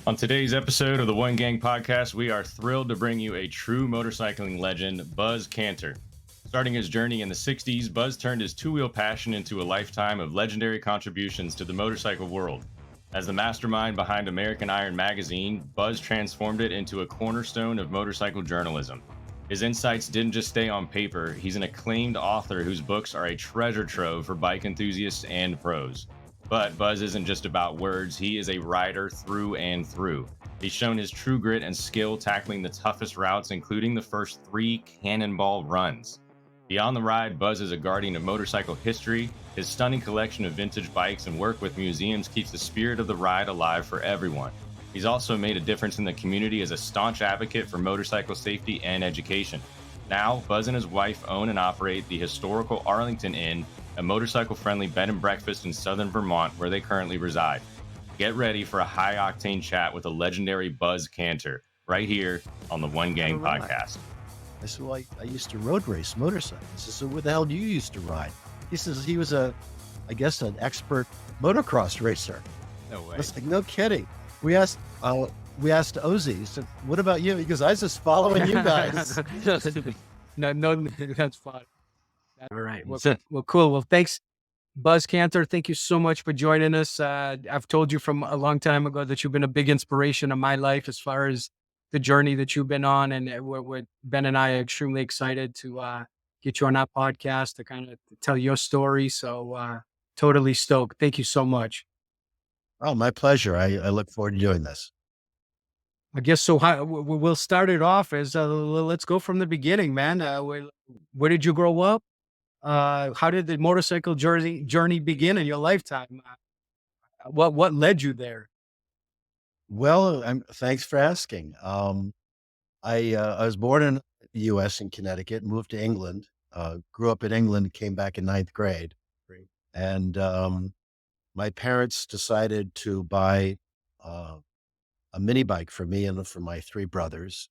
On today's episode of the One Gang Podcast, we are thrilled to bring you a true motorcycling legend, Buzz Kanter. Starting his journey in the 60s, Buzz turned his two-wheel passion into a lifetime of legendary contributions to the motorcycle world. As the mastermind behind American Iron magazine, Buzz transformed it into a cornerstone of motorcycle journalism. His insights didn't just stay on paper. He's an acclaimed author whose books are a treasure trove for bike enthusiasts and pros. But Buzz isn't just about words, he is a rider through and through. He's shown his true grit and skill tackling the toughest routes, including the first 3 cannonball runs. Beyond the ride, Buzz is a guardian of motorcycle history. His stunning collection of vintage bikes and work with museums keeps the spirit of the ride alive for everyone. He's also made a difference in the community as a staunch advocate for motorcycle safety and education. Now, Buzz and his wife own and operate the historical Arlington Inn, a motorcycle-friendly bed and breakfast in southern Vermont where they currently reside. Get ready for a high-octane chat with a legendary Buzz Kanter right here on the One Gang Podcast. I said, well, I used to road race motorcycles. I said, where the hell do you used to ride? He says he was an expert motocross racer. No way. I was like, no kidding. We asked Ozzy, he said, what about you? He goes, I was just following you guys. No, that's fine. All right. Well, cool. Well, thanks, Buzz Kanter. Thank you so much for joining us. I've told you from a long time ago that you've been a big inspiration of my life as far as the journey that you've been on. And Ben and I are extremely excited to get you on our podcast to kind of tell your story. So totally stoked. Thank you so much. Oh, my pleasure. I look forward to doing this. I guess so. We'll start it off as let's go from the beginning, man. Where did you grow up? How did the motorcycle journey begin in your lifetime? What led you there? Well, thanks for asking. I was born in the U.S. in Connecticut, moved to England, grew up in England, came back in 9th grade. Great. And my parents decided to buy a mini bike for me and for my 3 brothers.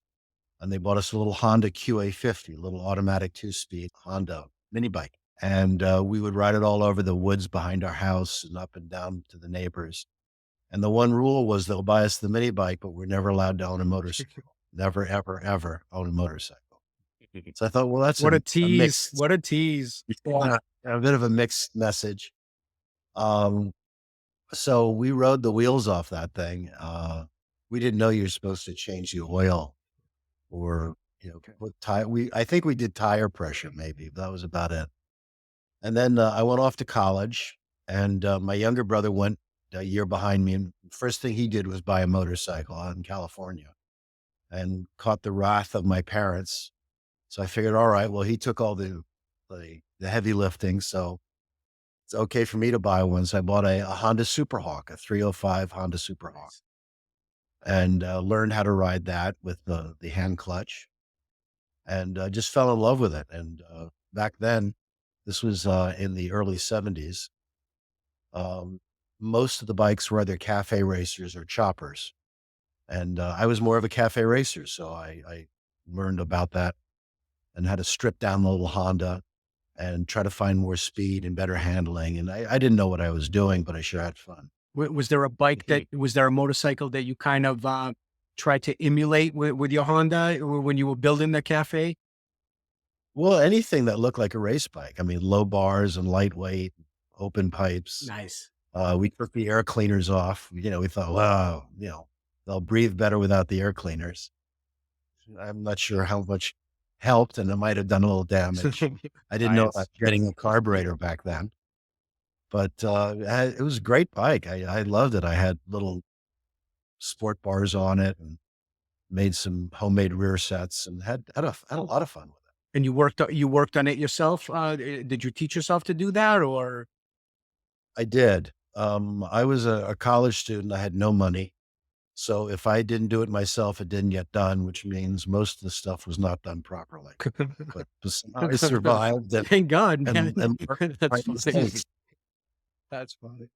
And they bought us a little Honda QA50, a little automatic 2-speed Honda mini bike. And we would ride it all over the woods behind our house and up and down to the neighbors. And the one rule was they'll buy us the mini bike, but we're never allowed to own a motorcycle. Never, ever, ever own a motorcycle. So I thought, well, that's what a tease. What a tease. A bit of a mixed message. So we rode the wheels off that thing. We didn't know you're supposed to change the oil or, put tire. I think we did tire pressure maybe, but that was about it. And then I went off to college and my younger brother went a year behind me. And first thing he did was buy a motorcycle out in California and caught the wrath of my parents. So I figured, all right, well, he took all the heavy lifting. So it's okay for me to buy one. So I bought a Honda Superhawk, a 305 Honda Superhawk, and learned how to ride that with the hand clutch, and just fell in love with it. And back then, this was in the early 70s, most of the bikes were either cafe racers or choppers. And I was more of a cafe racer. So I learned about that and how to strip down the little Honda and try to find more speed and better handling. And I didn't know what I was doing, but I sure had fun. Was there a motorcycle that you kind of tried to emulate with your Honda when you were building the cafe? Well, anything that looked like a race bike. I mean, low bars and lightweight, open pipes. Nice. We took the air cleaners off. We thought, wow, they'll breathe better without the air cleaners. I'm not sure how much helped, and it might have done a little damage. I didn't know about getting a carburetor back then, but it was a great bike. I loved it. I had little sport bars on it and made some homemade rear sets and had a lot of fun with it. And you worked on it yourself? Did you teach yourself to do that, or? I did. I was a college student. I had no money. So if I didn't do it myself, it didn't get done, which means most of the stuff was not done properly. But I survived. Thank God, man. That's funny. That's funny.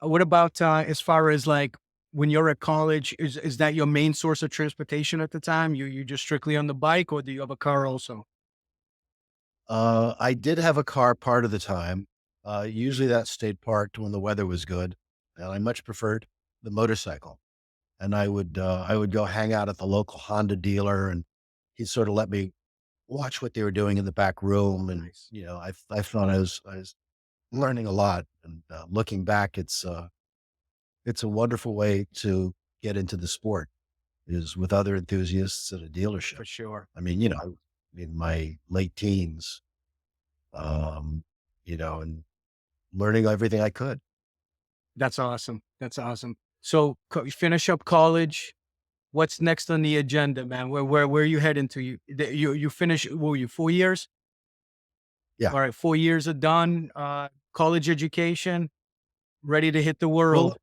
What about as far as like when you're at college? Is that your main source of transportation at the time? You just strictly on the bike, or do you have a car also? I did have a car part of the time. Usually that stayed parked when the weather was good, and I much preferred the motorcycle. and I would go hang out at the local Honda dealer, and he'd sort of let me watch what they were doing in the back room. And, Nice. I thought I was learning a lot. And looking back, it's a wonderful way to get into the sport is with other enthusiasts at a dealership. For sure. I mean, in my late teens, um, and learning everything I could. That's awesome. That's awesome. So you finish up college. What's next on the agenda, man? Where are you heading to? You finish, what were you, 4 years? Yeah. All right, 4 years are done. College education, ready to hit the Well,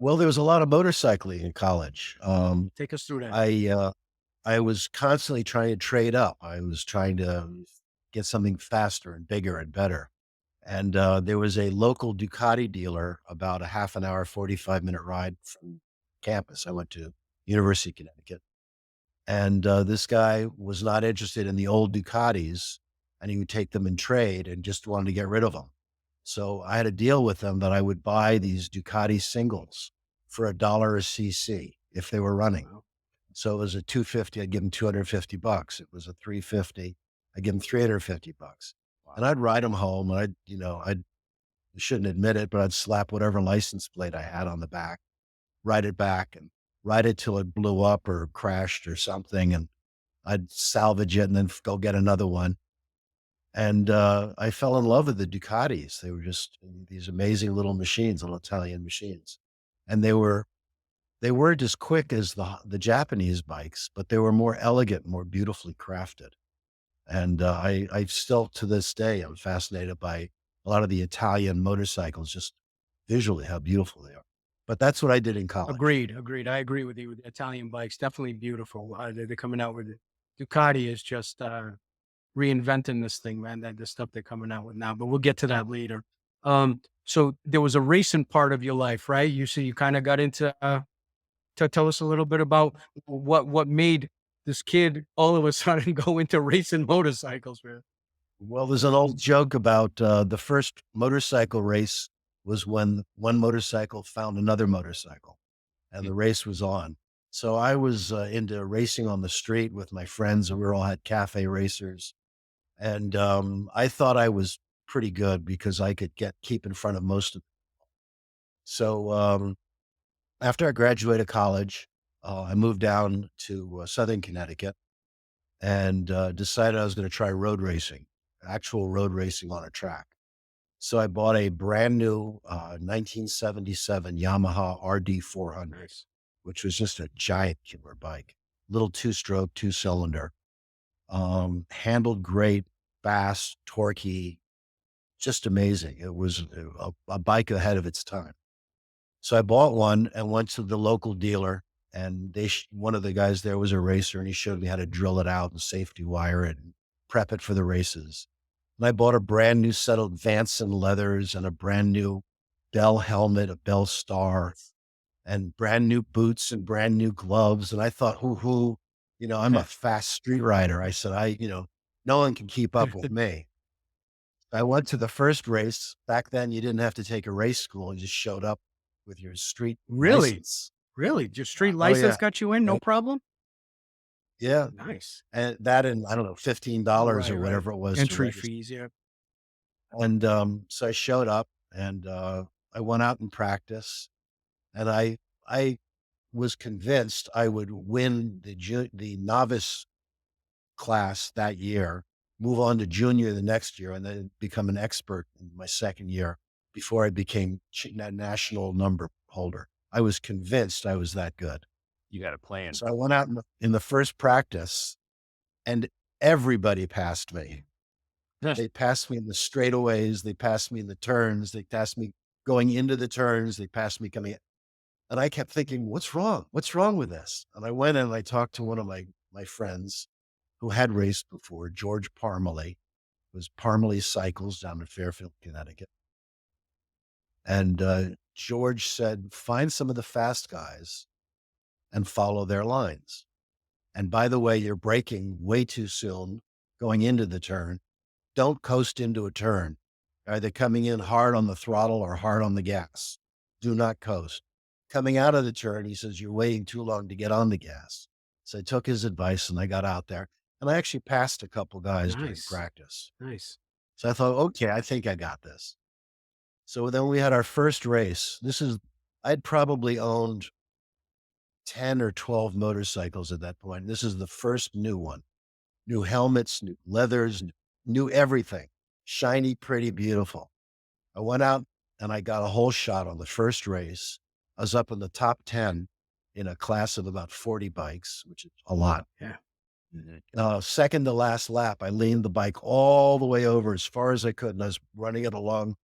world. there was a lot of motorcycling in college. Take us through that. I was constantly trying to trade up. I was trying to get something faster and bigger and better. And there was a local Ducati dealer about a half an hour, 45-minute ride from campus. I went to University of Connecticut. And this guy was not interested in the old Ducatis, and he would take them in trade and just wanted to get rid of them. So I had a deal with him that I would buy these Ducati singles for $1 a cc if they were running. Wow. So it was a 250, I'd give him $250. It was a 350, I'd give him $350. And I'd ride them home, and I shouldn't admit it, but I'd slap whatever license plate I had on the back, ride it back, and ride it till it blew up or crashed or something. And I'd salvage it and then go get another one. And I fell in love with the Ducatis. They were just these amazing little machines, little Italian machines. And they weren't as quick as the Japanese bikes, but they were more elegant, more beautifully crafted. And I still, to this day, I'm fascinated by a lot of the Italian motorcycles, just visually how beautiful they are. But that's what I did in college. Agreed. I agree with you. With the Italian bikes, definitely beautiful. They're coming out with it. Ducati is just reinventing this thing, man. That the stuff they're coming out with now. But we'll get to that later. So there was a racing part of your life, right? You see, you kind of got into. To tell us a little bit about what made this kid all of a sudden go into racing motorcycles, man. Well, there's an old joke about the first motorcycle race was when one motorcycle found another motorcycle and the race was on. So I was into racing on the street with my friends, and we all had cafe racers. And I thought I was pretty good because I could keep in front of most of them. So after I graduated college, I moved down to Southern Connecticut and decided I was going to try road racing, actual road racing on a track. So I bought a brand new 1977 Yamaha RD400, Nice. which was just a giant killer bike, little two-stroke, two-cylinder, handled great, fast, torquey, just amazing. It was a bike ahead of its time. So I bought one and went to the local dealer, and one of the guys there was a racer, and he showed me how to drill it out and safety wire it and prep it for the races. And I bought a brand new set of Vanson leathers and a brand new Bell helmet, a Bell Star, and brand new boots and brand new gloves. And I thought, I'm a fast street rider. I said, no one can keep up with me. I went to the first race. Back then, you didn't have to take a race school. You just showed up with your street license. Really? Just street Oh, license yeah. got you in, no And- problem? Yeah. Nice. And that, and I don't know, $15 or whatever it was. to Entry register. fees, yeah. And so I showed up, and I went out and practice, and I was convinced I would win the novice class that year, move on to junior the next year, and then become an expert in my second year before I became national number holder. I was convinced I was that good. You got a plan. So I went out in the first practice, and everybody passed me. They passed me in the straightaways. They passed me in the turns. They passed me going into the turns. They passed me coming in. And I kept thinking, what's wrong? What's wrong with this? And I went in and I talked to one of my friends who had raced before, George Parmalee. It was Parmalee Cycles down in Fairfield, Connecticut. And George said, find some of the fast guys and follow their lines. And by the way, you're braking way too soon going into the turn. Don't coast into a turn. Either coming in hard on the throttle or hard on the gas. Do not coast. coming out of the turn, he says, "You're waiting too long to get on the gas." So I took his advice and I got out there and I actually passed a couple guys during Nice. practice. Nice. So I thought, okay, I think I got this. So then we had our first race. I'd probably owned 10 or 12 motorcycles at that point. This is the first new one. New helmets, new leathers, new everything. Shiny, pretty, beautiful. I went out and I got a whole shot on the first race. I was up in the top 10 in a class of about 40 bikes, which is a lot. Yeah. Second to last lap, I leaned the bike all the way over as far as I could, and I was running it along.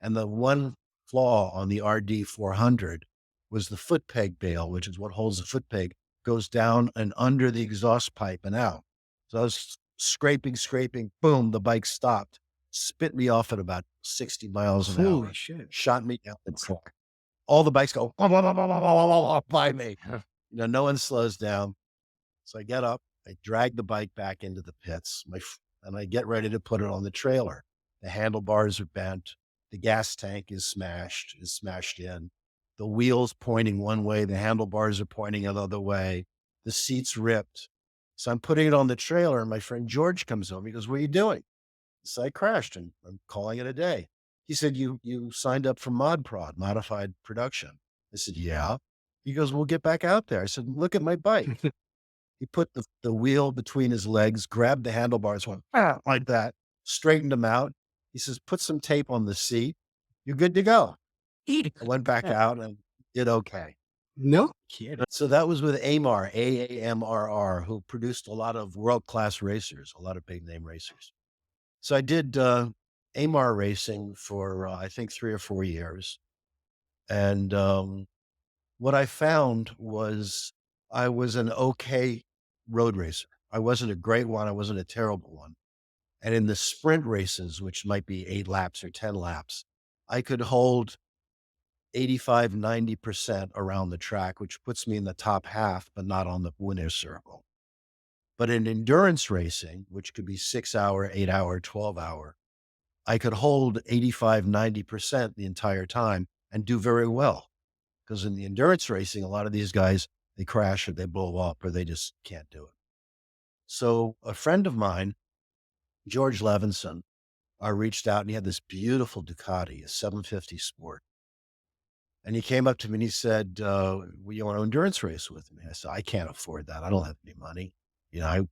And the one flaw on the RD 400 was the foot peg bail, which is what holds the foot peg, goes down and under the exhaust pipe and out. So I was scraping, boom, the bike stopped, spit me off at about 60 miles an Holy hour, shit. shot me down the track. All the bikes go by me. No one slows down. So I get up, I drag the bike back into the pits, and I get ready to put it on the trailer. The handlebars are bent. The gas tank is smashed in. The wheels pointing one way, the handlebars are pointing another way. The seat's ripped. So I'm putting it on the trailer, and my friend George comes over. He goes, "What are you doing?" So I crashed, and I'm calling it a day. He said, You signed up for Mod Prod, modified production. I said, "Yeah." He goes, "We'll get back out there." I said, "Look at my bike." He put the wheel between his legs, grabbed the handlebars, went like that, straightened them out. He says, "Put some tape on the seat. You're good to go." I went back out and did okay. No kidding. So that was with AMR, AAMRR, who produced a lot of world-class racers, a lot of big name racers. So I did AMR racing for, I think, 3 or 4 years. And what I found was I was an okay road racer. I wasn't a great one. I wasn't a terrible one. And in the sprint races, which might be 8 laps or 10 laps, I could hold 85, 90% around the track, which puts me in the top half, but not on the winner's circle. But in endurance racing, which could be 6-hour, 8-hour, 12-hour, I could hold 85, 90% the entire time and do very well. Because in the endurance racing, a lot of these guys, they crash or they blow up or they just can't do it. So a friend of mine, George Levinson, reached out and he had this beautiful Ducati, a 750 Sport. And he came up to me and he said, "Well, you want to endurance race with me?" I said, "I can't afford that. I don't have any money." I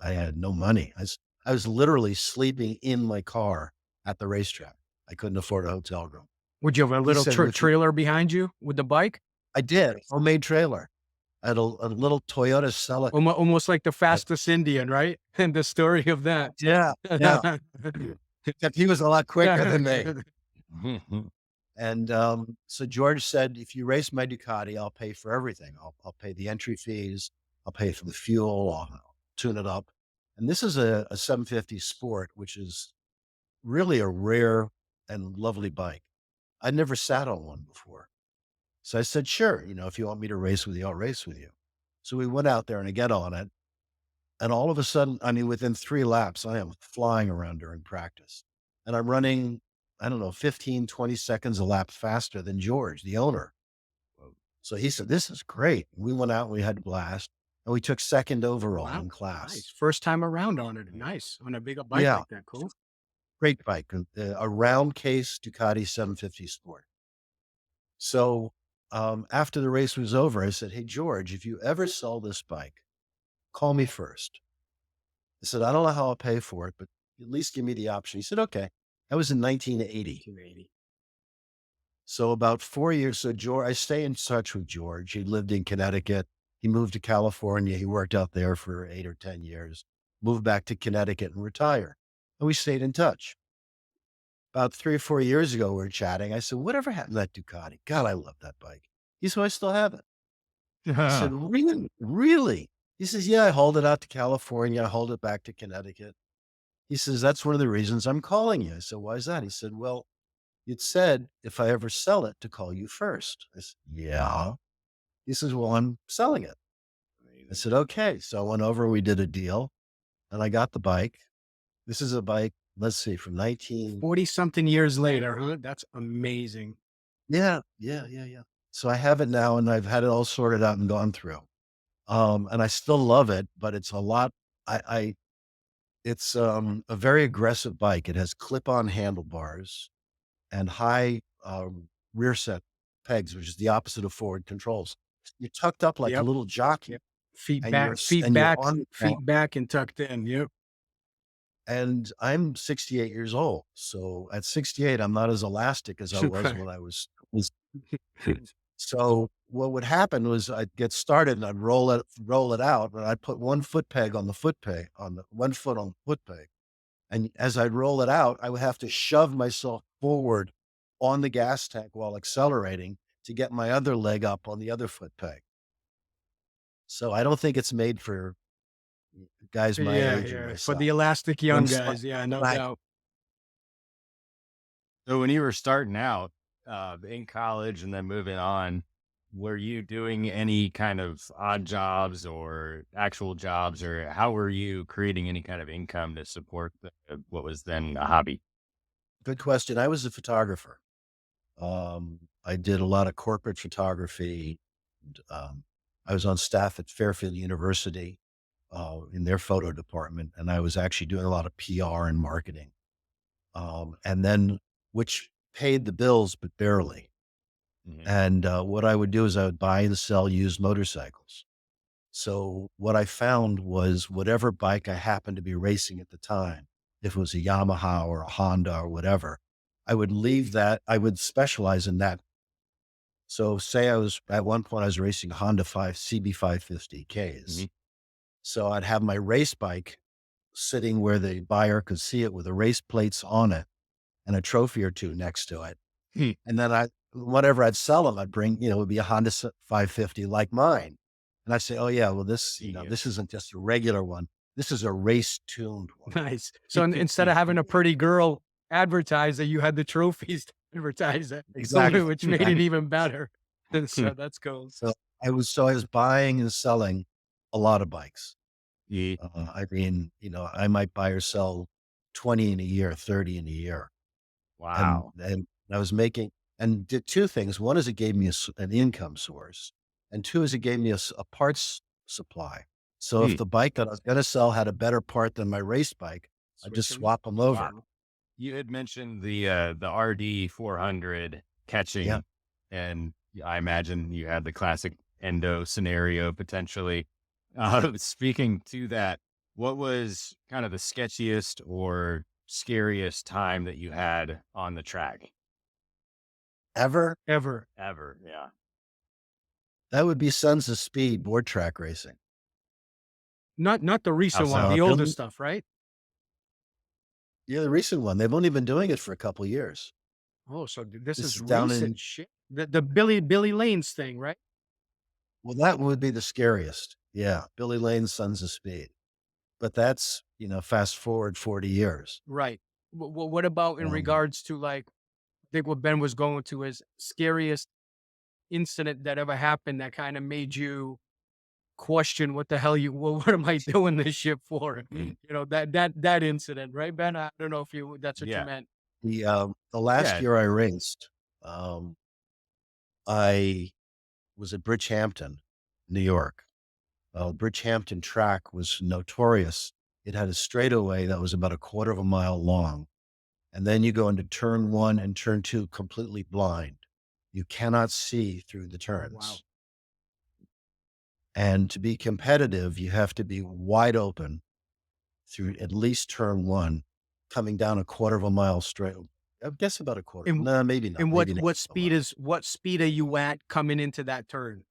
had no money. I was literally sleeping in my car at the racetrack. I couldn't afford a hotel room. Would you have a He little said, "If you-" trailer behind you with the bike? I did, homemade trailer. I had a little Toyota Celica. Almost like the fastest Indian, right? And the story of that. Yeah, yeah. Except he was a lot quicker than me. And so George said, "If you race my Ducati, I'll pay for everything. I'll pay the entry fees. I'll pay for the fuel. I'll tune it up." And this is a 750 Sport, which is really a rare and lovely bike. I'd never sat on one before. So I said, "Sure, if you want me to race with you, I'll race with you." So we went out there and I get on it. And all of a sudden, I mean, within 3 laps, I am flying around during practice. And I'm running, I don't know, 15, 20 seconds a lap faster than George, the owner. So he said, "This is great." We went out and we had a blast. And we took second overall Wow, in class. nice. First time around on it. Nice. On a big bike Yeah. like that. Cool. Great bike, a round case Ducati 750 Sport. So after the race was over, I said, "Hey, George, if you ever sell this bike, call me first." I said, "I don't know how I'll pay for it, but at least give me the option." He said, "Okay." That was in 1980. 280. So about 4 years. So George, I stay in touch with George. He lived in Connecticut. He moved to California. He worked out there for 8 or 10 years, moved back to Connecticut and retired. And we stayed in touch. About 3 or 4 years ago, we were chatting. I said, "Whatever happened to that Ducati? God, I love that bike." He said, "I still have it." I said, "Really? Really?" He says, "Yeah, I hauled it out to California. I hauled it back to Connecticut." He says, "That's one of the reasons I'm calling you." I said, "Why is that?" He said, "Well, you'd said if I ever sell it to call you first." I said, "Yeah." He says, "Well, I'm selling it." I said, "Okay." So I went over, we did a deal and I got the bike. This is a bike, let's see, from 40 something years later, huh? That's amazing. Yeah. So I have it now and I've had it all sorted out and gone through. And I still love it, but it's a lot. I it's a very aggressive bike. It has clip-on handlebars and high rear set pegs, which is the opposite of forward controls. You're tucked up like a Yep. little Yep. jockey, Feet and back, feet and you're back, on the ground. feet back and tucked in. Yep. And I'm 68 years old. So at 68, I'm not as elastic as I was when I was so what would happen was I'd get started and I'd roll it out, and I'd put one foot peg on the foot peg on the one foot on the foot peg. And as I'd roll it out, I would have to shove myself forward on the gas tank while accelerating to get my other leg up on the other foot peg. So I don't think it's made for guys my Yeah, age or yeah. For myself. the elastic But young guys, yeah, no I doubt. So when you were starting out in college and then moving on, were you doing any kind of odd jobs or actual jobs, or how were you creating any kind of income to support what was then a hobby? Good question. I was a photographer. I did a lot of corporate photography. And, I was on staff at Fairfield University in their photo department, and I was actually doing a lot of PR and marketing. And then, which paid the bills, but barely. Hmm. And what I would do is I would buy and sell used motorcycles. So what I found was whatever bike I happened to be racing at the time, if it was a Yamaha or a Honda or whatever, I would leave that. I would specialize in that. So say I was at one point I was racing Honda 5 CB550Ks. Hmm. So I'd have my race bike sitting where the buyer could see it with the race plates on it and a trophy or two next to it. Hmm. And then whatever I'd sell them, I'd bring, it would be a Honda 550 like mine. And I'd say, oh yeah, well this Genius. isn't just a regular one. This is a race tuned one. Nice. So instead of having a pretty girl advertise that, you had the trophies to advertise it, Exactly. which made it even better. So that's cool. So I was buying and selling a lot of bikes. Yeah. I mean, I might buy or sell 20 in a year, 30 in a year. And Wow. and I was making and did two things. One is it gave me an income source, and two is it gave me a parts supply. So if Hmm. the bike that I was going to sell had a better part than my race bike, I'd just Switch 'em. swap them over. Wow. You had mentioned the RD 400 Yeah. catching, and I imagine you had the classic endo scenario potentially. Speaking to that, what was kind of the sketchiest or scariest time that you had on the track Ever? Ever. ever? Yeah. That would be Sons of Speed board track racing. Not the How recent one, so? the older Billy, stuff, right? yeah, the recent one. They've only been doing it for a couple years. Oh, so this This is is down recent in shit. The Billy Lanes thing, right? Well, that would be the scariest. Yeah, Billy Lane's Sons of Speed. But that's, fast forward 40 years. Right. What about in Um, regards to, like, I think what Ben was going to is scariest incident that ever happened that kind of made you question what the hell what am I doing this shit for? That incident, right, Ben? I don't know if that's what you Yeah. meant. the last Yeah. year I raced, I was at Bridgehampton, New York. Bridgehampton track was notorious. It had a straightaway that was about a quarter of a mile long. And then you go into turn one and turn two completely blind. You cannot see through the Oh, wow. turns. And to be competitive, you have to be wide open through at least turn one, coming down a quarter of a mile straight. I guess about a quarter. And No, maybe not. and Maybe an what eighth of a mile. speed are you at coming into that turn?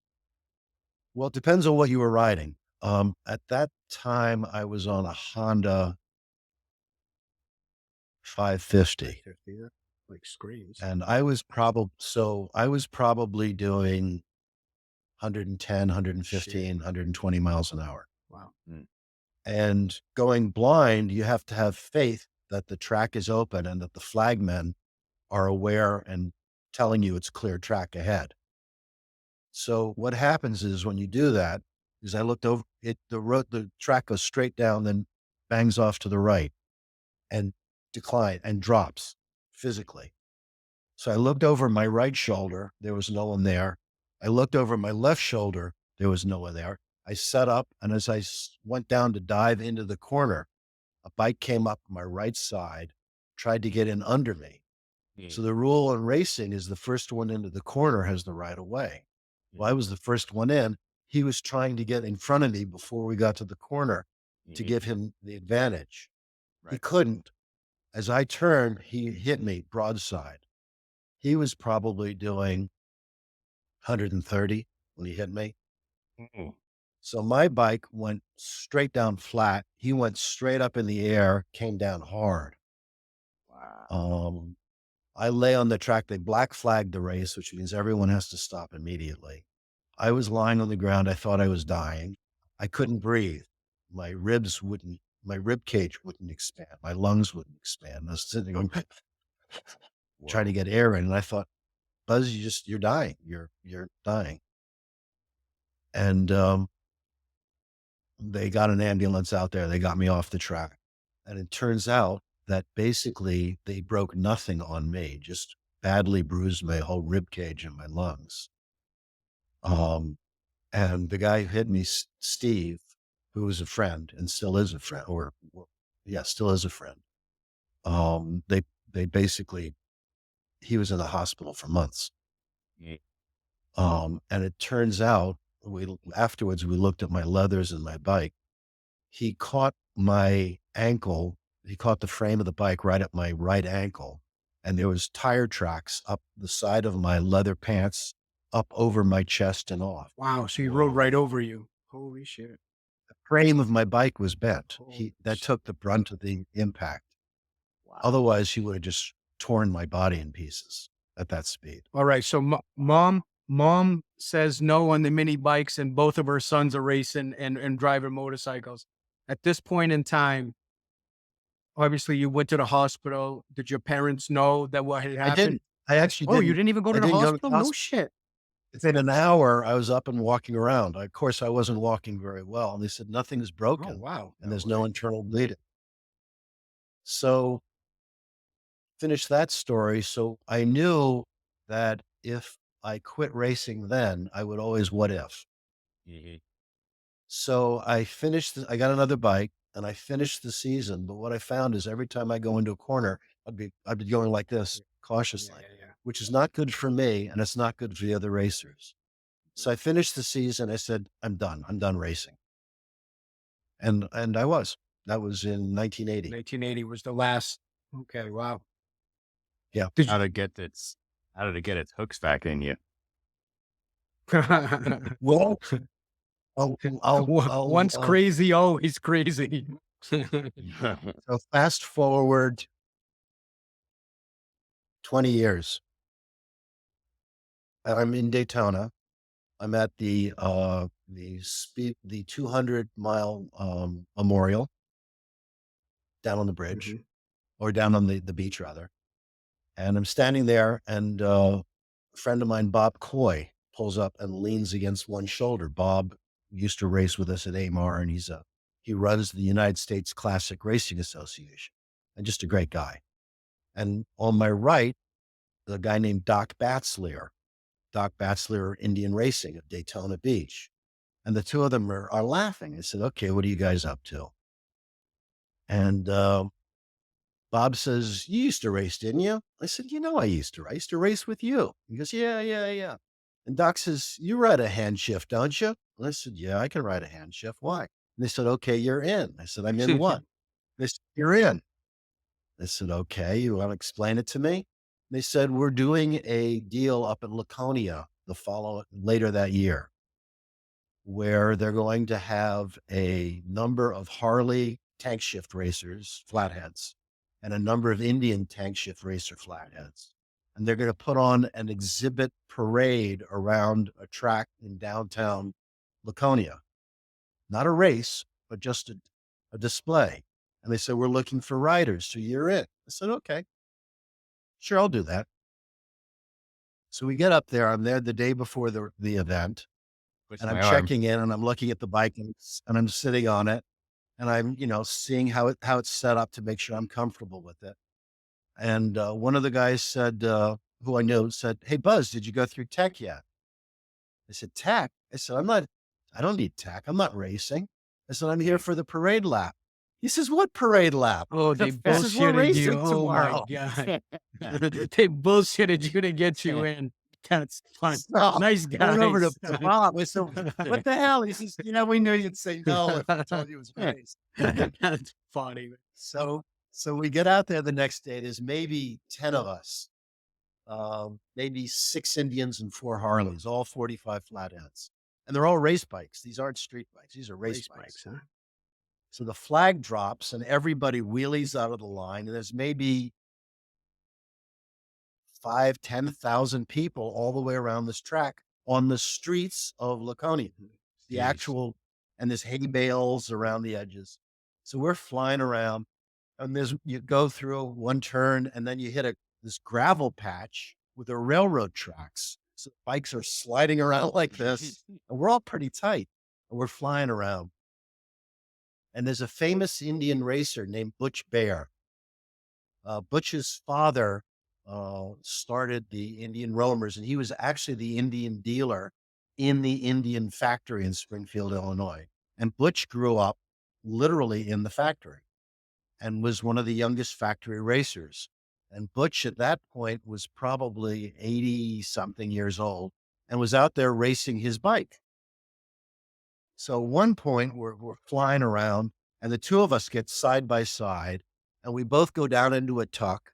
Well, it depends on what you were riding. At that time, I was on a Honda 550, 50, yeah. Like screams. and I was probably doing 110, 115, 120 miles an hour. Wow. Mm. And going blind, you have to have faith that the track is open and that the flagmen are aware and telling you it's clear track ahead. So what happens is when you do that, is I looked over it, the track goes straight down, then bangs off to the right and decline and drops physically. So I looked over my right shoulder. There was no one there. I looked over my left shoulder. There was no one there. I set up, and as I went down to dive into the corner, a bike came up my right side, tried to get in under me. So Mm. the rule in racing is the first one into the corner has the right of way. Well, I Mhm. was the first one in. He was trying to get in front of me before we got to the corner to Mhm. give him the advantage. He Right. couldn't. As I turned, he hit me broadside. He was probably doing 130 when he hit me. Mm. So my bike went straight down flat. He went straight up in the air, came down hard. Wow. Um, I lay on the track. They black flagged the race, which means everyone has to stop immediately. I was lying on the ground. I thought I was dying. I couldn't breathe. My rib cage wouldn't expand. My lungs wouldn't expand. I was sitting there going, trying to Whoa. get air in. And I thought, Buzz, you're dying. You're dying. And they got an ambulance out there. They got me off the track. And it turns out that basically they broke nothing on me, just badly bruised my whole rib cage and my lungs. Um, and the guy who hit me, Steve, who was a friend and still is a friend, yeah, still is a friend. They basically, he was in the hospital for months. Mm. And it turns out afterwards we looked at my leathers and my bike. He caught my ankle. He caught the frame of the bike right at my right ankle. And there was tire tracks up the side of my leather pants, up over my chest and off. Wow. So he rode right Whoa. over you. Holy shit. The frame of my bike was bent. Holy That shit. took the brunt of the impact. Wow. Otherwise, he would have just torn my body in pieces at that speed. All right. So mom says no on the mini bikes, and both of her sons are racing and driving motorcycles. At this point in time, obviously you went to the hospital. Did your parents know that what had I happened? didn't. I actually Oh, you didn't. didn't even go I to the didn't go to the hospital? No hospital. shit. Within an hour, I was up and walking around. Of course, I wasn't walking very well. And they said, nothing's Oh, broken wow. and No there's no way. internal bleeding. So finish that story. So I knew that if I quit racing then, I would always what if. Mhm. So I got another bike and I finished the season. But what I found is every time I go into a corner, I'd be going like this Yeah, cautiously, yeah, which is not good for me and it's not good for the other racers. So I finished the season. I said, I'm done. I'm done racing. And I was. That was in 1980. 1980 was the last. Okay, wow. Yeah. Did How to get its how did it get its hooks back in you? you Well, once crazy, always crazy. so fast forward 20 years. I'm in Daytona. I'm at the 200-mile memorial down on the bridge Mhm. or down on the beach rather. And I'm standing there and a friend of mine, Bob Coy, pulls up and leans against one shoulder. Bob used to race with us at AMAR and he runs the United States Classic Racing Association and just a great guy. And on my right, the guy named Doc Batzler, Indian Racing at Daytona Beach. And the two of them are laughing. I said, okay, what are you guys up to? And Bob says, you used to race, didn't you? I said, I used to. I used to race with you. He goes, yeah, yeah, yeah. And Doc says, you ride a hand shift, don't you? And I said, yeah, I can ride a hand shift. Why? And they said, okay, you're in. I said, I'm in what? They said, you're in. I said, okay, you want to explain it to me? They said, we're doing a deal up in Laconia later that year, where they're going to have a number of Harley tank shift racers, flatheads, and a number of Indian tank shift racer flatheads. And they're going to put on an exhibit parade around a track in downtown Laconia. Not a race, but just a display. And they said, we're looking for riders. So you're in. I said, okay, sure, I'll do that. So we get up there. I'm there the day before the event. Twist And I'm my arm. checking in and I'm looking at the bike and I'm sitting on it and I'm, seeing how it's set up to make sure I'm comfortable with it. And one of the guys said, who I know said, hey, Buzz, did you go through tech yet? I said, tack? I said, I don't need tack. I'm not racing. I said, I'm here for the parade lap. He says, what parade lap? Oh, they I says, we're bullshitted you. racing Oh my tomorrow. God. They bullshitted you to get you in. That's fun. So Nice I went over guys. to Bob. I said, what the hell? He says, we knew you'd say no if I told you it was race. That's funny. So, so we get out there the next day. There's maybe 10 of us, maybe 6 Indians and 4 Harleys, all 45 flatheads. And they're all race bikes. These aren't street bikes. These are race bikes. Huh? So the flag drops and everybody wheelies out of the line. And there's maybe 10,000 people all the way around this track on the streets of Laconia, the Jeez. actual, and there's hay bales around the edges. So we're flying around and you go through one turn and then you hit this gravel patch with the railroad tracks. So bikes are sliding around like this and we're all pretty tight and we're flying around. And there's a famous Indian racer named Butch Bear. Butch's father started the Indian Roamers, and he was actually the Indian dealer in the Indian factory in Springfield, Illinois. And Butch grew up literally in the factory and was one of the youngest factory racers. And Butch at that point was probably 80 something years old and was out there racing his bike. So at one point we're flying around and the two of us get side by side and we both go down into a tuck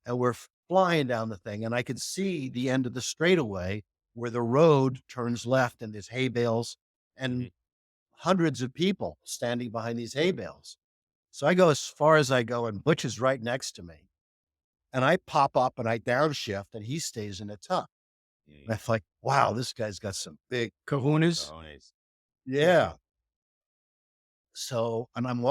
and we're flying down the thing. And I could see the end of the straightaway where the road turns left and there's hay bales and hundreds of people standing behind these hay bales. So I go as far as I go and Butch is right next to me. And I pop up and I downshift and he stays in a tuck. And I thought, wow, this guy's got some big Kahunas. yeah. So, and I'm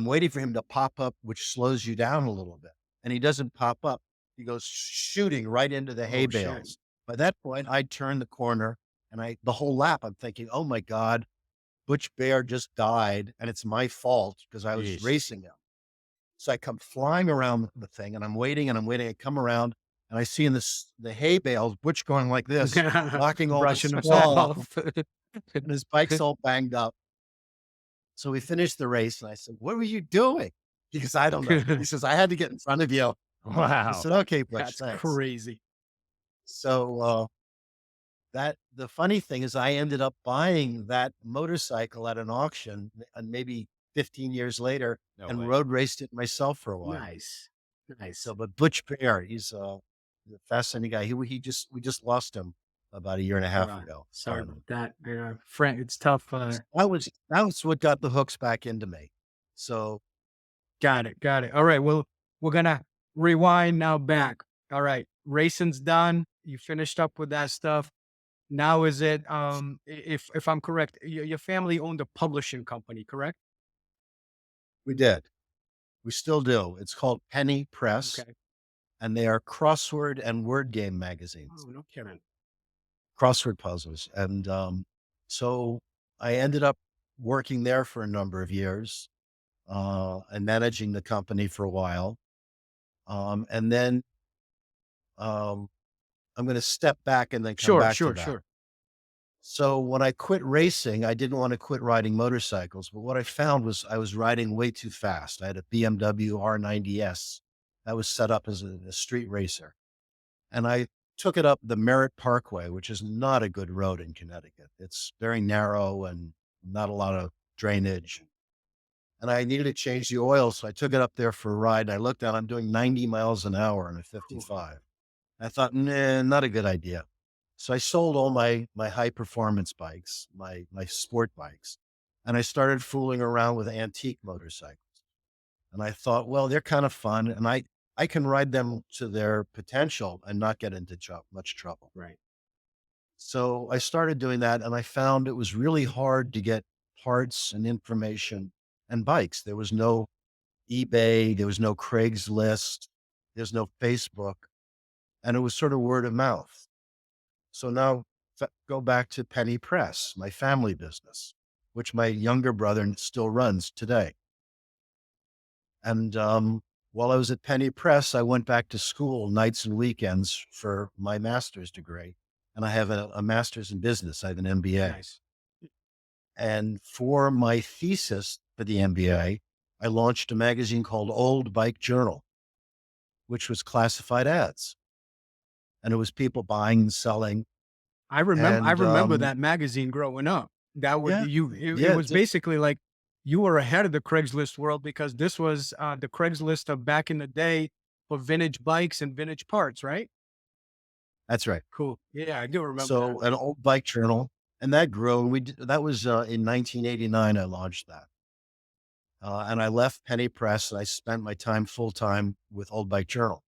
waiting for him to pop up, which slows you down a little bit. And he doesn't pop up. He goes shooting right into the hay bales. Shit. By that point, I turn the corner and the whole lap, I'm thinking, oh my God, Butch Bear just died and it's my fault because I was Jeez. racing him. So I come flying around the thing and I'm waiting. I come around and I see in the hay bales, Butch going like this, knocking all Brushing the himself snow off, off. and his bike's all banged up. So we finished the race and I said, what were you doing? He goes, I don't know. He says, I had to get in front of you. I Wow. said, okay, Butch, That's thanks. crazy. So the funny thing is I ended up buying that motorcycle at an auction and maybe 15 years later No way. road raced it myself for a while. Nice. So, but Butch Bear, he's a fascinating guy. We just lost him about a year and a half ago. Sorry about that. Frank, it's tough. That was what got the hooks back into me. So Got it. All right. Well, we're going to rewind now back. All right. Racing's done. You finished up with that stuff. Now is it, if I'm correct, your family owned a publishing company, correct? we did. We still do. It's called Penny Press, Okay. and they are crossword and word game magazines, Oh, no kidding. crossword puzzles. And so I ended up working there for a number of years and managing the company for a while. And then I'm going to step back and then come back to that. Sure. So when I quit racing, I didn't want to quit riding motorcycles, but what I found was I was riding way too fast. I had a BMW R90S that was set up as a street racer. And I took it up the Merritt Parkway, which is not a good road in Connecticut. It's very narrow and not a lot of drainage. And I needed to change the oil, so I took it up there for a ride. And I looked down, I'm doing 90 miles an hour in a 55. I thought, nah, not a good idea. So I sold all my high performance bikes, my sport bikes, and I started fooling around with antique motorcycles. And I thought, well, they're kind of fun, and I can ride them to their potential and not get into much trouble. Right. So I started doing that, and I found it was really hard to get parts and information and bikes. There was no eBay, there was no Craigslist, there's no Facebook, and it was sort of word of mouth. So now go back to Penny Press, my family business, which my younger brother still runs today. And while I was at Penny Press, I went back to school nights and weekends for my master's degree. and I have a master's in business. I have an MBA. Nice. And for my thesis for the MBA, I launched a magazine called Old Bike Journal, which was classified ads. And it was people buying and selling. I And remember that magazine growing up. That would yeah, you it yeah, was basically like you were ahead of the Craigslist world because this was the Craigslist of back in the day for vintage bikes and vintage parts, right? that's right. Cool. Yeah, I do remember that. So an Old Bike Journal, and that grew. And that was in 1989. I launched that, and I left Penny Press, and I spent my time full time with Old Bike Journal.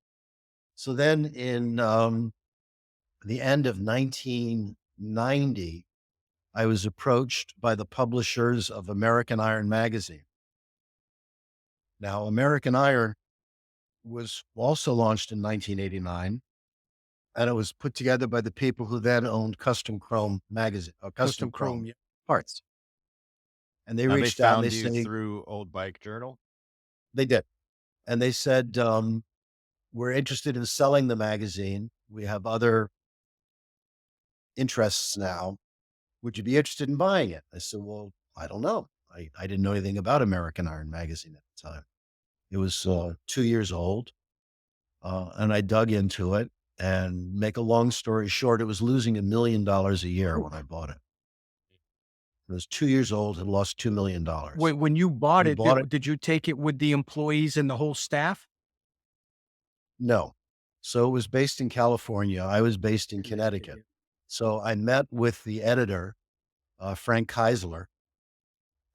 So then, in the end of 1990, I was approached by the publishers of American Iron magazine. Now, American Iron was also launched in 1989, and it was put together by the people who then owned Custom Chrome magazine, or Custom Custom Chrome. Chrome Yeah. parts. And they Now they reached out and they found you say, through Old Bike Journal. they did. And they said, we're interested in selling the magazine. We have other interests now. Would you be interested in buying it? I said, well, I don't know. I didn't know anything about American Iron magazine at the time. It was 2 years old. And I dug into it, and make a long story short, it was losing $1 million a year when I bought it. It was 2 years old, had lost $2 million. When you bought We it, bought it. did you take it with the employees and the whole staff? No. So it was based in California. I was based in Connecticut, Connecticut. So I met with the editor, Frank Keisler,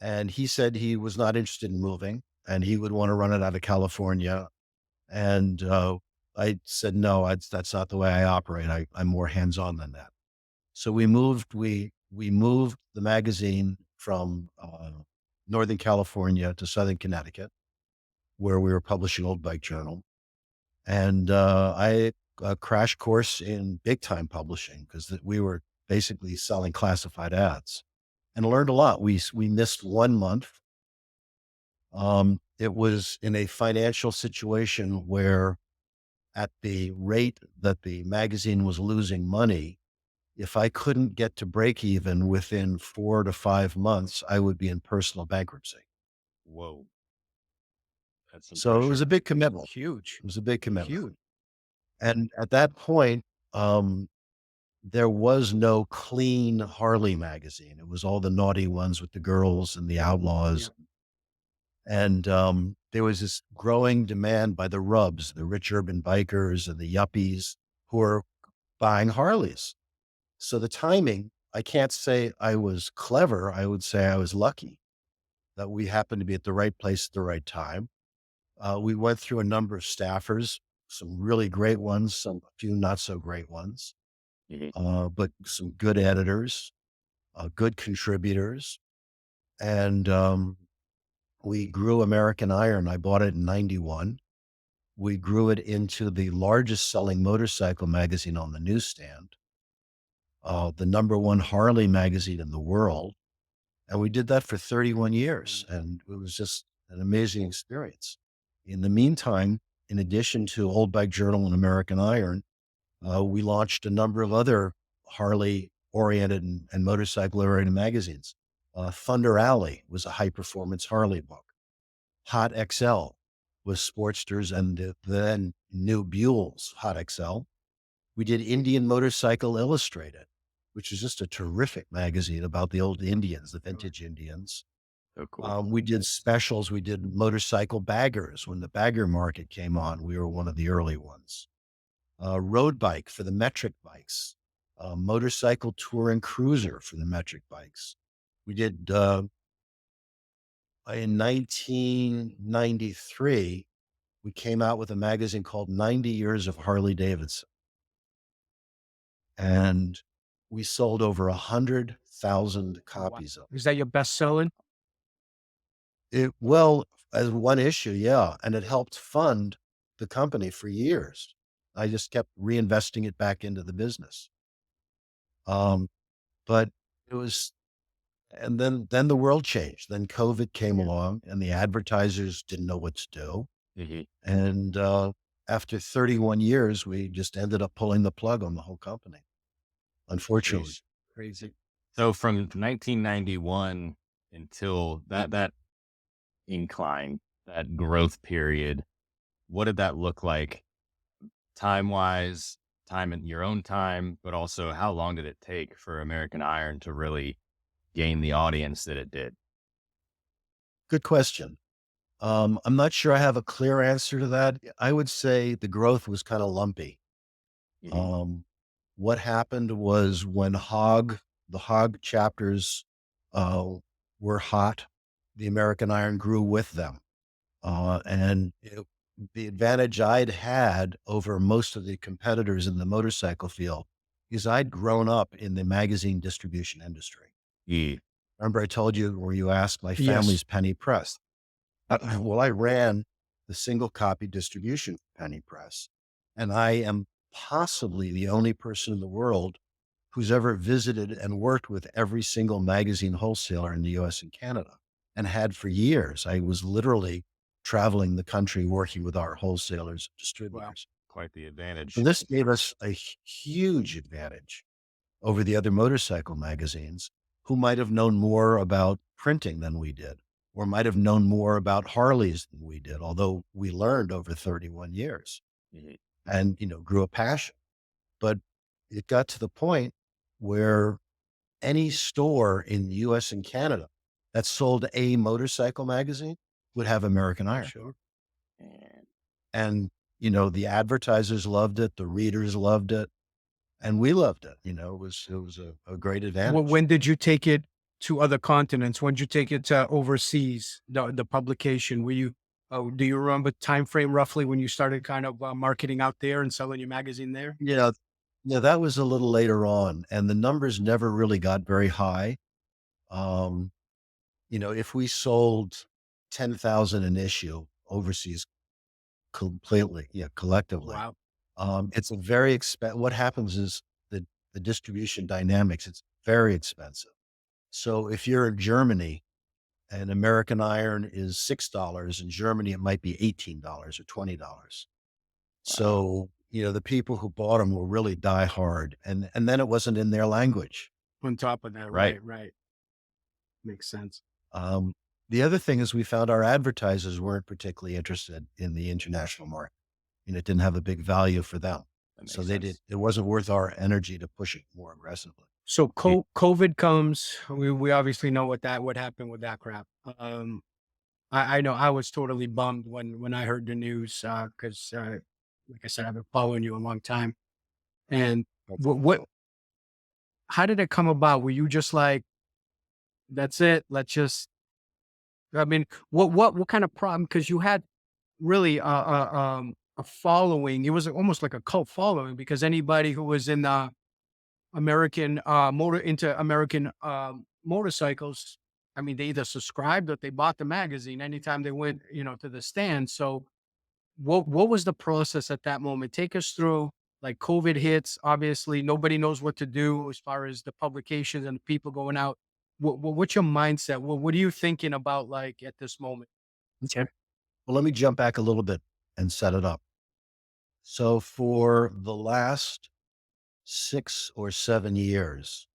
and he said he was not interested in moving and he would want to run it out of California. And I said, no, that's not the way I operate. I'm more hands-on than that. So we moved the magazine from Northern California to Southern Connecticut, where we were publishing Old Bike Journal. And I a crash course in big time publishing because we were basically selling classified ads, and learned a lot. We missed 1 month. It was in a financial situation where, at the rate that the magazine was losing money, if I couldn't get to break even within 4 to 5 months, I would be in personal bankruptcy. Whoa, that's some So it was pressure. a big commitment. Huge. It was a big commitment. Huge. And at that point, there was no clean Harley magazine. It was all the naughty ones with the girls and the outlaws. And there was this growing demand by the rubs, the rich urban bikers and the yuppies who were buying Harleys. So the timing, I can't say I was clever. I would say I was lucky that we happened to be at the right place at the right time. We went through a number of staffers, some really great ones, a few not so great ones, but some good editors, good contributors. And we grew American Iron. I bought it in 91. We grew it into the largest selling motorcycle magazine on the newsstand, the number one Harley magazine in the world. And we did that for 31 years. And it was just an amazing experience. In the meantime, in addition to Old Bike Journal and American Iron, we launched a number of other Harley oriented and motorcycle oriented magazines. Thunder Alley was a high performance Harley book. Hot XL was Sportsters and the then new Buell's Hot XL. We did Indian Motorcycle Illustrated, which is just a terrific magazine about the old Indians, the vintage Indians. Oh, cool. We did specials. We did motorcycle baggers. When the bagger market came on, we were one of the early ones. Road bike for the metric bikes, motorcycle touring cruiser for the metric bikes. We did, in 1993, we came out with a magazine called 90 Years of Harley Davidson. And we sold over 100,000 copies of it. Is that your best selling? Well, as one issue, yeah. And it helped fund the company for years. I just kept reinvesting it back into the business. But it was, and then the world changed. Then COVID came along and the advertisers didn't know what to do. And after 31 years, we just ended up pulling the plug on the whole company. unfortunately. Crazy. Crazy. So from 1991 until that incline, that growth period, what did that look like time wise, time in your own time, but also how long did it take for American Iron to really gain the audience that it did? Good question. I'm not sure I have a clear answer to that. I would say the growth was kind of lumpy. Mhm. Um, what happened was when the Hog chapters uh, were hot, the American Iron grew with them. The advantage I'd had over most of the competitors in the motorcycle field is I'd grown up in the magazine distribution industry. Yeah. Remember I told you where you asked my Yes. family's penny press. Well, I ran the single copy distribution penny press, and I am possibly the only person in the world who's ever visited and worked with every single magazine wholesaler in the US and Canada, and had for years. I was literally traveling the country working with our wholesalers, Wow. distributors. Quite the So advantage. this gave us a huge advantage over the other motorcycle magazines who might have known more about printing than we did, or might have known more about Harleys than we did, although we learned over 31 years Mhm. and, grew a passion. But it got to the point where any store in the US and Canada that sold a motorcycle magazine would have American Iron. Sure. And And, the advertisers loved it, the readers loved it, and we loved it. It was a great advantage. When did you take it to other continents? When did you take it to overseas? The publication. Were you? Do you remember time frame roughly when you started kind of marketing out there and selling your magazine there? Yeah, yeah, that was a little later on, and the numbers never really got very high. Um, if we sold 10,000 an issue overseas completely, yeah, collectively, Wow. it's a very what happens is the distribution dynamics, it's very expensive. So if you're in Germany and American Iron is $6, in Germany, it might be $18 or $20. wow. So, the people who bought them were really die hard, and then it wasn't in their language. On top of that, Right. right, right. Makes sense. Um, the other thing is we found our advertisers weren't particularly interested in the international market, and it didn't have a big value for them. That So makes sense. it wasn't worth our energy to push it more aggressively. So Yeah. COVID comes. We obviously know what happened with that crap. I know I was totally bummed when I heard the news because like I said, I've been following you a long time. And That's what how did it come about? Were you just like, that's it? Let's just. I mean, what kind of problem? Because you had really a following. It was almost like a cult following because anybody who was in the American American motorcycles. I mean, they either subscribed or they bought the magazine anytime they went, to the stand. So what was the process at that moment? Take us through like COVID hits. Obviously, nobody knows what to do as far as the publications and the people going out. What's your mindset? What are you thinking about like at this moment? okay. Well, let me jump back a little bit and set it up. So for the last 6 or 7 years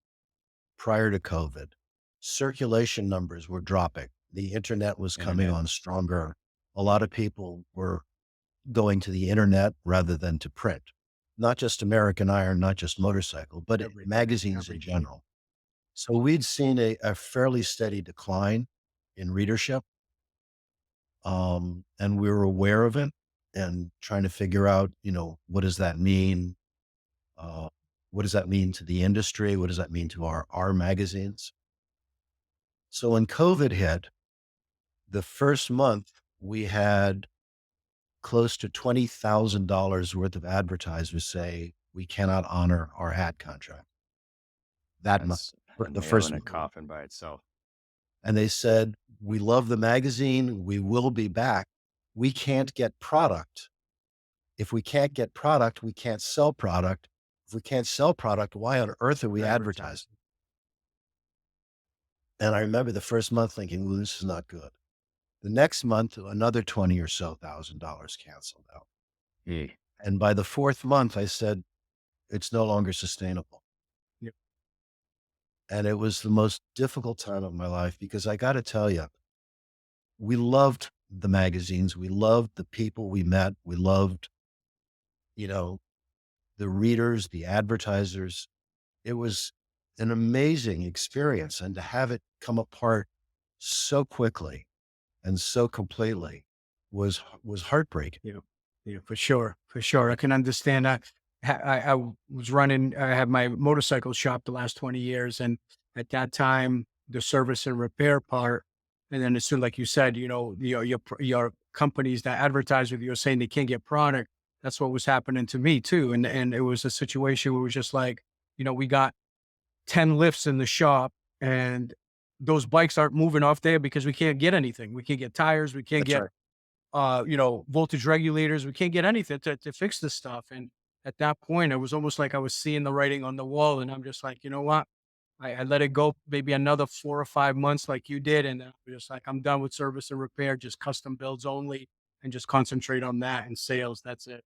prior to COVID, circulation numbers were dropping. The internet was coming Internet. on stronger. A lot of people were going to the internet rather than to print. Not just American Iron, not just motorcycle, but Everything, magazines in everything. general. So we'd seen a fairly steady decline in readership, and we were aware of it and trying to figure out, what does that mean? Uh, what does that mean to the industry? What does that mean to our magazines? So when COVID hit, the first month we had close to $20,000 worth of advertisers say we cannot honor our ad contract that month, That's for a the nail in first a month. coffin by itself. And they said, we love the magazine. We will be back. We can't get product. If we can't get product, we can't sell product. If we can't sell product, why on earth are we advertising? Advertising. And I remember the first month thinking, well, this is not good. The next month, another 20 or so $1,000 canceled out. Yeah. And by the fourth month, I said, it's no longer sustainable. Yep. And it was the most difficult time of my life because I got to tell you, we loved the magazines. We loved the people we met. We loved, you know, the readers, the advertisers. It was an amazing experience. And to have it come apart so quickly and so completely was heartbreaking. Yeah, yeah, for sure, for sure. I can understand that. I was running. I had my motorcycle shop the last 20 years, and at that time, the service and repair part, and then as soon, like you said, your companies that advertise with you are saying they can't get product. That's what was happening to me too, and it was a situation where it was just like, we got 10 lifts in the shop, and those bikes aren't moving off there because we can't get anything. We can't get tires. We can't That's get right. voltage regulators. We can't get anything to fix this stuff. And at that point, it was almost like I was seeing the writing on the wall. And I'm just like, you know what? I let it go maybe another 4 or 5 months like you did. And then I was just like, I'm done with service and repair, just custom builds only, and just concentrate on that and sales. That's it.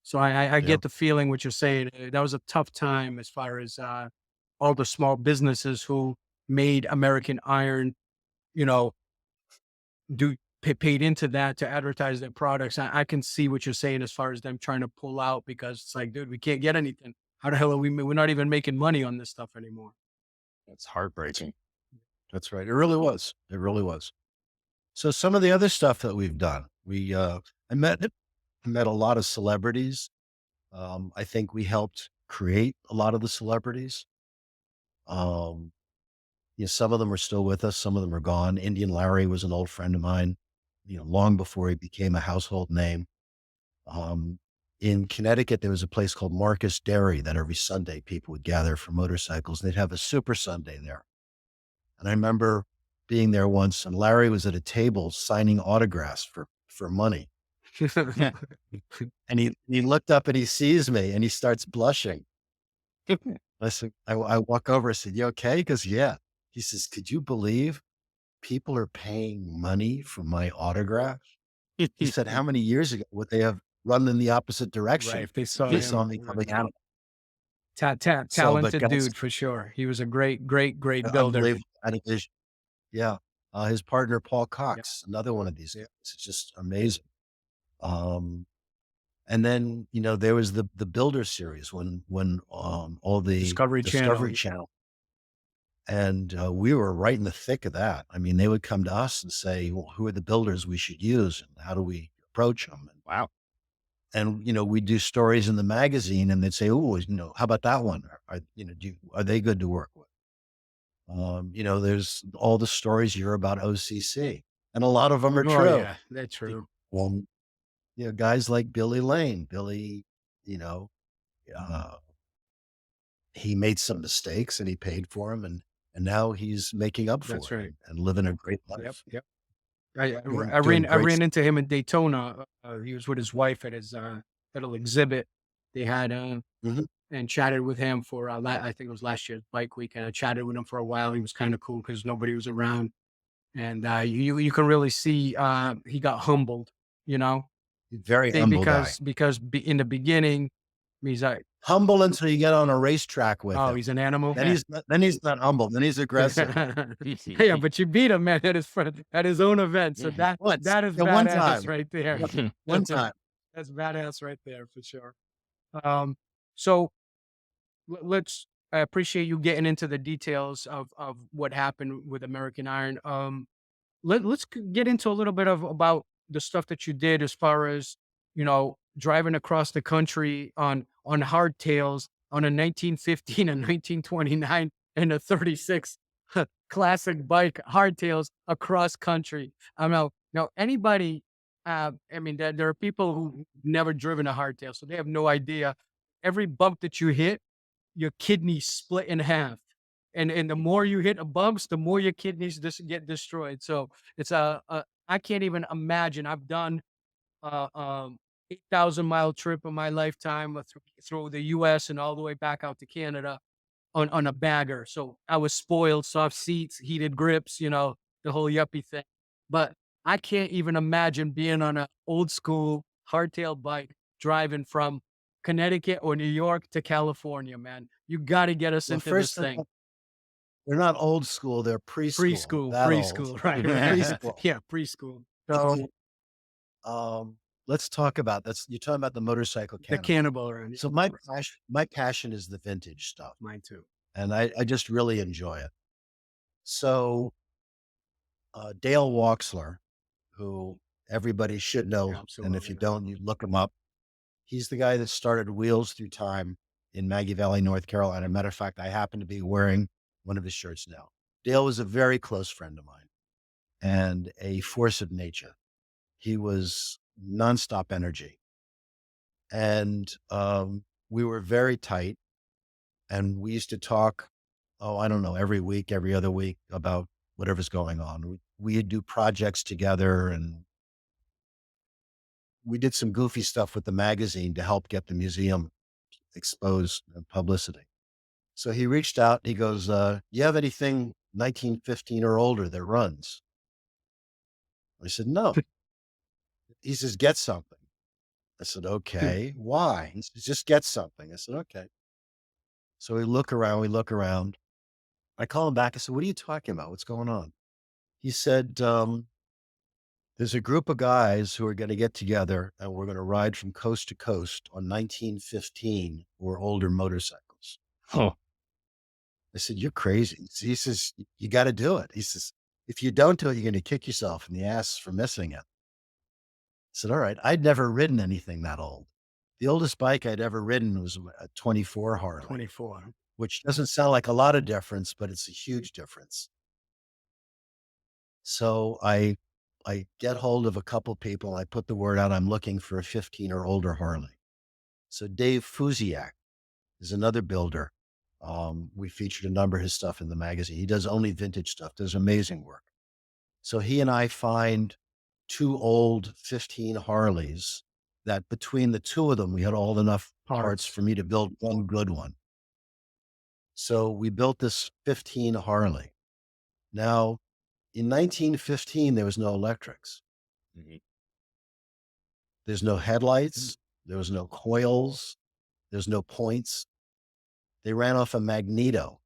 So I Yeah. get the feeling what you're saying. That was a tough time as far as all the small businesses who made American Iron, you know, do paid into that to advertise their products. I can see what you're saying as far as them trying to pull out because it's like, dude, we can't get anything. How the hell are we? We're not even making money on this stuff anymore. That's heartbreaking. That's right. It really was. It really was. So some of the other stuff that we've done, I met a lot of celebrities. I think we helped create a lot of the celebrities. Um, some of them are still with us. Some of them are gone. Indian Larry was an old friend of mine, long before he became a household name. Um, in Connecticut, there was a place called Marcus Dairy that every Sunday people would gather for motorcycles. They'd have a super Sunday there. And I remember being there once and Larry was at a table signing autographs for money. And he looked up and he sees me and he starts blushing. I walk over, I said, "You okay?" He goes, "Yeah." He says, "Could you believe people are paying money for my autograph?" He said, "How many years ago would they have run in the opposite Right. direction If they saw if they him, saw me coming out?" But talented guys, dude for sure. He was a great, great, great builder. unbelievable had a vision. Yeah. His partner, Paul Yeah. Cox, another one of these Yeah. guys. It's just amazing. Um, and then, there was the Builder series when all the Discovery Channel. Discovery Channel, and we were right in the thick of that. I mean, they would come to us and say, "Well, who are the builders we should use, and how do we approach them?" Wow. And we'd do stories in the magazine, and they'd say, "Oh, how about that one? Are they good to work with?" There's all the stories you hear about OCC, and a lot of them are Oh true. yeah, that's true. Well, guys like Billy Lane, you know, uh, he made some mistakes and he paid for them, and now he's making up That's for it right. and living a great Yep. life, Yep. I doing I doing ran I great. ran into him in Daytona. He was with his wife at his little exhibit. They had Mhm. and chatted with him for I think it was last year's bike week. And I chatted with him for a while. He was kind of cool because nobody was around, and you can really see he got humbled. You know, Very humble guy. In the beginning, he's like, Humble until you get on a racetrack with oh, him. he's an animal. Then he's not humble. Then he's aggressive. Yeah, but you beat him, man, at his at his own event. So Once, that is yeah, one badass time, right there. one time. That's badass right there for sure. Um, so let's. I appreciate you getting into the details of what happened with American Iron. Let's get into a little bit of about the stuff that you did as far as driving across the country on hardtails on a 1915 and 1929 and a 36 classic bike hardtails across country. I know now anybody. I mean, there are people who never driven a hardtail, so they have no idea. Every bump that you hit, your kidneys split in half. And the more you hit a bumps, the more your kidneys get destroyed. So it's I can't even imagine. I've done 8,000-mile trip in my lifetime through the U.S. and all the way back out to Canada on a bagger. So I was spoiled, soft seats, heated grips, the whole yuppie thing. But I can't even imagine being on an old school hardtail bike driving from Connecticut or New York to California, man. You got to get us Well, into this thing. they're not old school, they're preschool, that old. right, right. Preschool. Yeah, preschool. So, um, let's talk about that's you're talking about the motorcycle The cannibal. cannibal around. So my passion is the vintage stuff, Mine too. and I just really enjoy it. So, Dale Walksler, who everybody should know, and if Absolutely. you don't, you look him up. He's the guy that started Wheels Through Time in Maggie Valley, North Carolina. Matter of fact, I happen to be wearing one of his shirts now. Dale was a very close friend of mine and a force of nature. He was nonstop energy. And we were very tight. And we used to talk, oh, I don't know, every week, every other week about whatever's going on. We'd do projects together, and we did some goofy stuff with the magazine to help get the museum exposed and publicity. So he reached out. He goes, you have anything 1915 or older that runs? I said, no. He says, get something. I said, okay. Why? He says, just get something. I said, okay. So we look around. I call him back. I said, what are you talking about? What's going on? He said, there's a group of guys who are going to get together and we're going to ride from coast to coast on 1915 or older motorcycles. Oh, I said, you're crazy. He says, you got to do it. He says, if you don't do it, you're going to kick yourself in the ass for missing it. I said, all right. I'd never ridden anything that old. The oldest bike I'd ever ridden was a 24 Harley, 24. which doesn't sound like a lot of difference, but it's a huge difference. So I get hold of a couple people. I put the word out. I'm looking for a 15 or older Harley. So Dave Fusiak is another builder. We featured a number of his stuff in the magazine. He does only vintage stuff, does amazing work. So he and I find two old 15 Harleys that between the two of them, we had all enough parts for me to build one good one. So we built this 15 Harley. Now, in 1915, there was no electrics. mhm. There's no headlights. There was no coils. There's no points. They ran off a magneto.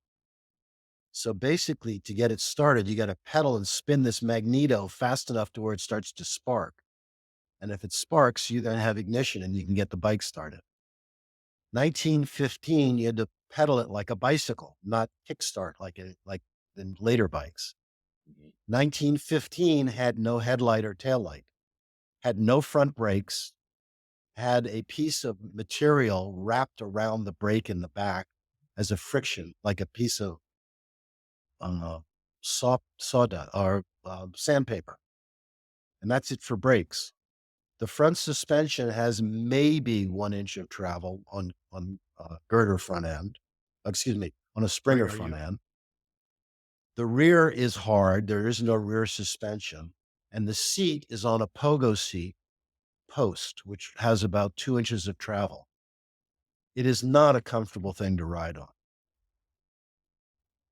So basically, to get it started, you got to pedal and spin this magneto fast enough to where it starts to spark. And if it sparks, you then have ignition and you can get the bike started. 1915, you had to pedal it like a bicycle, not kickstart like the later bikes. 1915 had no headlight or taillight, had no front brakes, had a piece of material wrapped around the brake in the back as a friction, like a piece of sawdust or sandpaper. And that's it for brakes. The front suspension has maybe 1 inch of travel on girder front end. Excuse me, on a Springer front end. The rear is hard. There is no rear suspension. And the seat is on a pogo seat post, which has about 2 inches of travel. It is not a comfortable thing to ride on.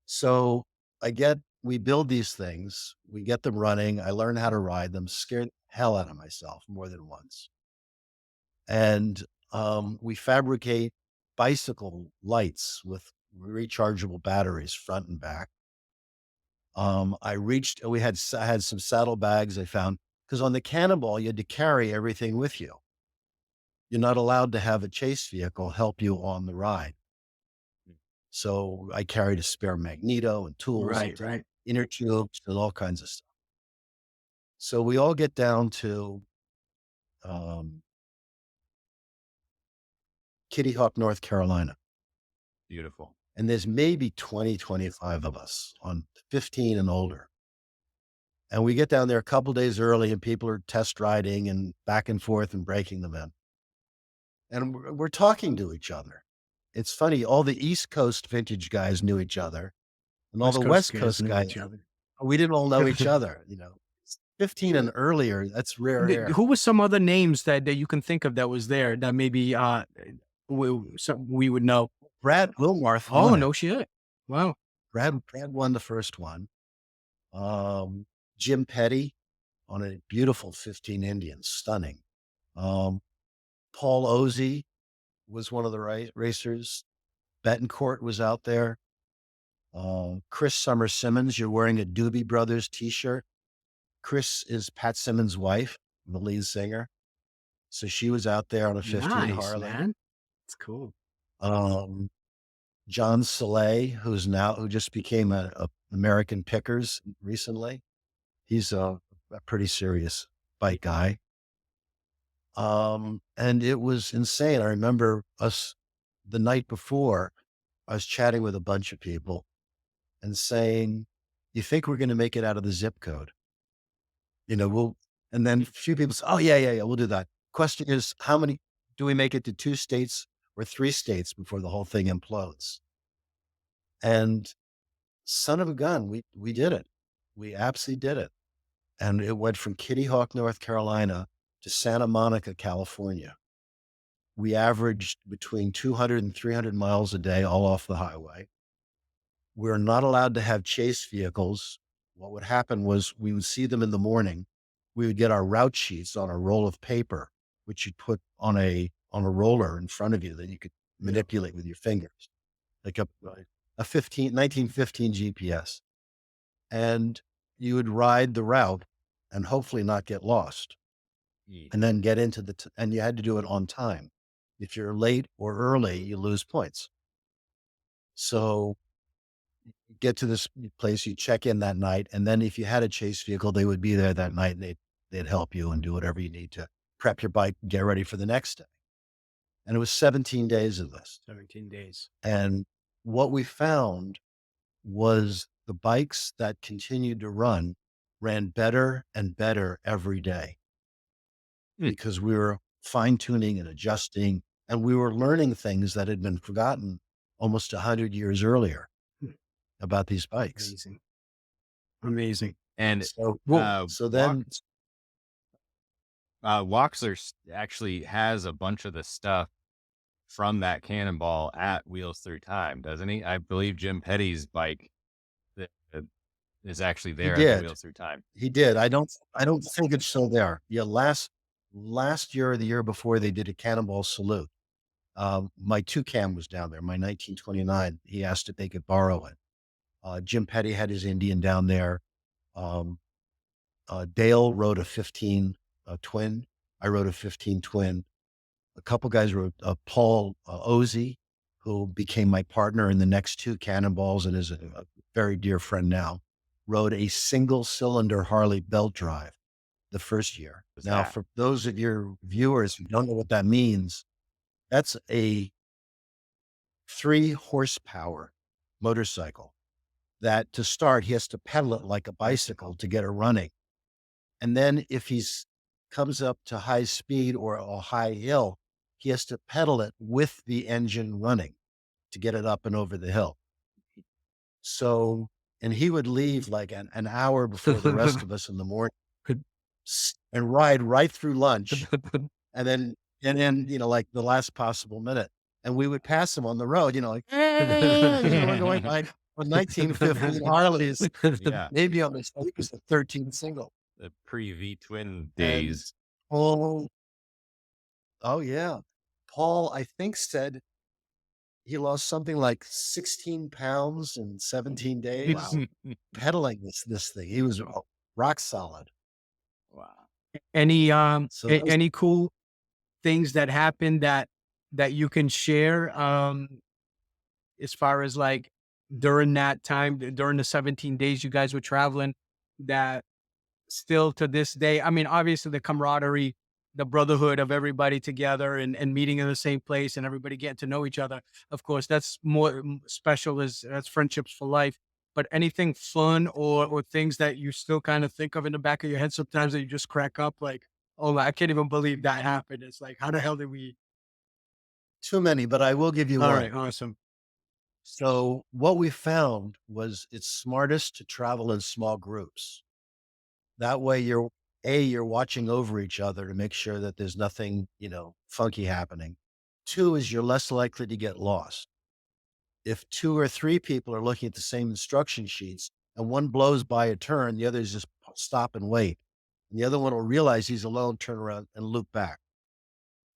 So we build these things, we get them running. I learn how to ride them, scared the hell out of myself more than once. And we fabricate bicycle lights with rechargeable batteries front and back. I had some saddlebags I found because on the Cannonball, you had to carry everything with you. You're not allowed to have a chase vehicle help you on the ride. So I carried a spare magneto and tools, Right. inner tubes and all kinds of stuff. So we all get down to Kitty Hawk, North Carolina. Beautiful. And there's maybe 20, 25 of us on 15 and older. And we get down there a couple days early and people are test riding and back and forth and breaking them in. And we're talking to each other. It's funny. All the East Coast vintage guys knew each other and all the West Coast knew guys, each other. we didn't all know each other, 15 and earlier, that's rare air. Who was some other names that you can think of that was there that maybe we would know? Brad Wilmarth. Oh, won no it. shit. Wow. Brad won the first one. Jim Petty on a beautiful 15 Indian, stunning. Paul Ozzie was one of the racers. Betancourt was out there. Chris Summer Simmons, you're wearing a Doobie Brothers t-shirt. Chris is Pat Simmons' wife, the lead singer. So she was out there on a 15 Nice, Harley. man. It's cool. Um, John Soleil, who just became a American Pickers recently. He's a pretty serious bike guy. And it was insane. I remember us the night before, I was chatting with a bunch of people and saying, "You think we're going to make it out of the zip code? And then a few people say, oh, yeah, yeah, yeah, we'll do that. Question is, how many do we make it to 2 states or 3 states before the whole thing implodes?" And son of a gun, we did it. We absolutely did it. And it went from Kitty Hawk, North Carolina to Santa Monica, California. We averaged between 200 and 300 miles a day, all off the highway. We're not allowed to have chase vehicles. What would happen was we would see them in the morning. We would get our route sheets on a roll of paper, which you'd put on a roller in front of you that you could manipulate with your fingers, like a 1915 GPS. And you would ride the route and hopefully not get lost, and then get into and you had to do it on time. If you're late or early, you lose points. So you get to this place, you check in that night, and then if you had a chase vehicle, they would be there that night and they'd help you and do whatever you need to prep your bike, get ready for the next day. And it was 17 days of this. 17 days. And what we found was the bikes that continued to run ran better and better every day because we were fine tuning and adjusting, and we were learning things that had been forgotten almost 100 years earlier about these bikes. Amazing. Amazing. And So then Woxler actually has a bunch of the stuff from that Cannonball at Wheels Through Time, doesn't he? I believe Jim Petty's bike that is actually he there at the did. Wheels Through Time. He did. I don't think it's still there. Yeah, last year or the year before, they did a Cannonball Salute. My Toucan was down there, my 1929. He asked if they could borrow it. Jim Petty had his Indian down there. Um, Dale rode a 15 twin. I rode a 15 twin. A couple guys rode Paul Ozzie, who became my partner in the next two Cannonballs and is a very dear friend now, rode a single cylinder Harley belt drive the first year. Now, for those of your viewers who don't know what that means, that's a 3 horsepower motorcycle that to start, he has to pedal it like a bicycle to get it running. And then if he's comes up to high speed or a high hill, he has to pedal it with the engine running to get it up and over the hill. So, and he would leave like an hour before the rest of us in the morning and ride right through lunch. And then, like the last possible minute. And we would pass him on the road, like, we're going by on 1915 Harleys. Yeah. Maybe on this, it was a 13 single. The pre-V twin days. Oh yeah. Paul, I think, said he lost something like 16 pounds in 17 days pedaling this thing. He was rock solid. Wow. Any So that was- any cool things that happened that you can share as far as like during that time, during the 17 days you guys were traveling, that still to this day, I mean, obviously the camaraderie, the brotherhood of everybody together and meeting in the same place and everybody getting to know each other. Of course, that's more special that's friendships for life. But anything fun or things that you still kind of think of in the back of your head sometimes that you just crack up like, oh, I can't even believe that happened. It's like, how the hell did we? too many, but I will give you All one. right, awesome. So what we found was it's smartest to travel in small groups. That way you're watching over each other to make sure that there's nothing, funky happening. 2 is you're less likely to get lost. If 2 or 3 people are looking at the same instruction sheets and one blows by a turn, the others just stop and wait. And the other one will realize he's alone, turn around and loop back.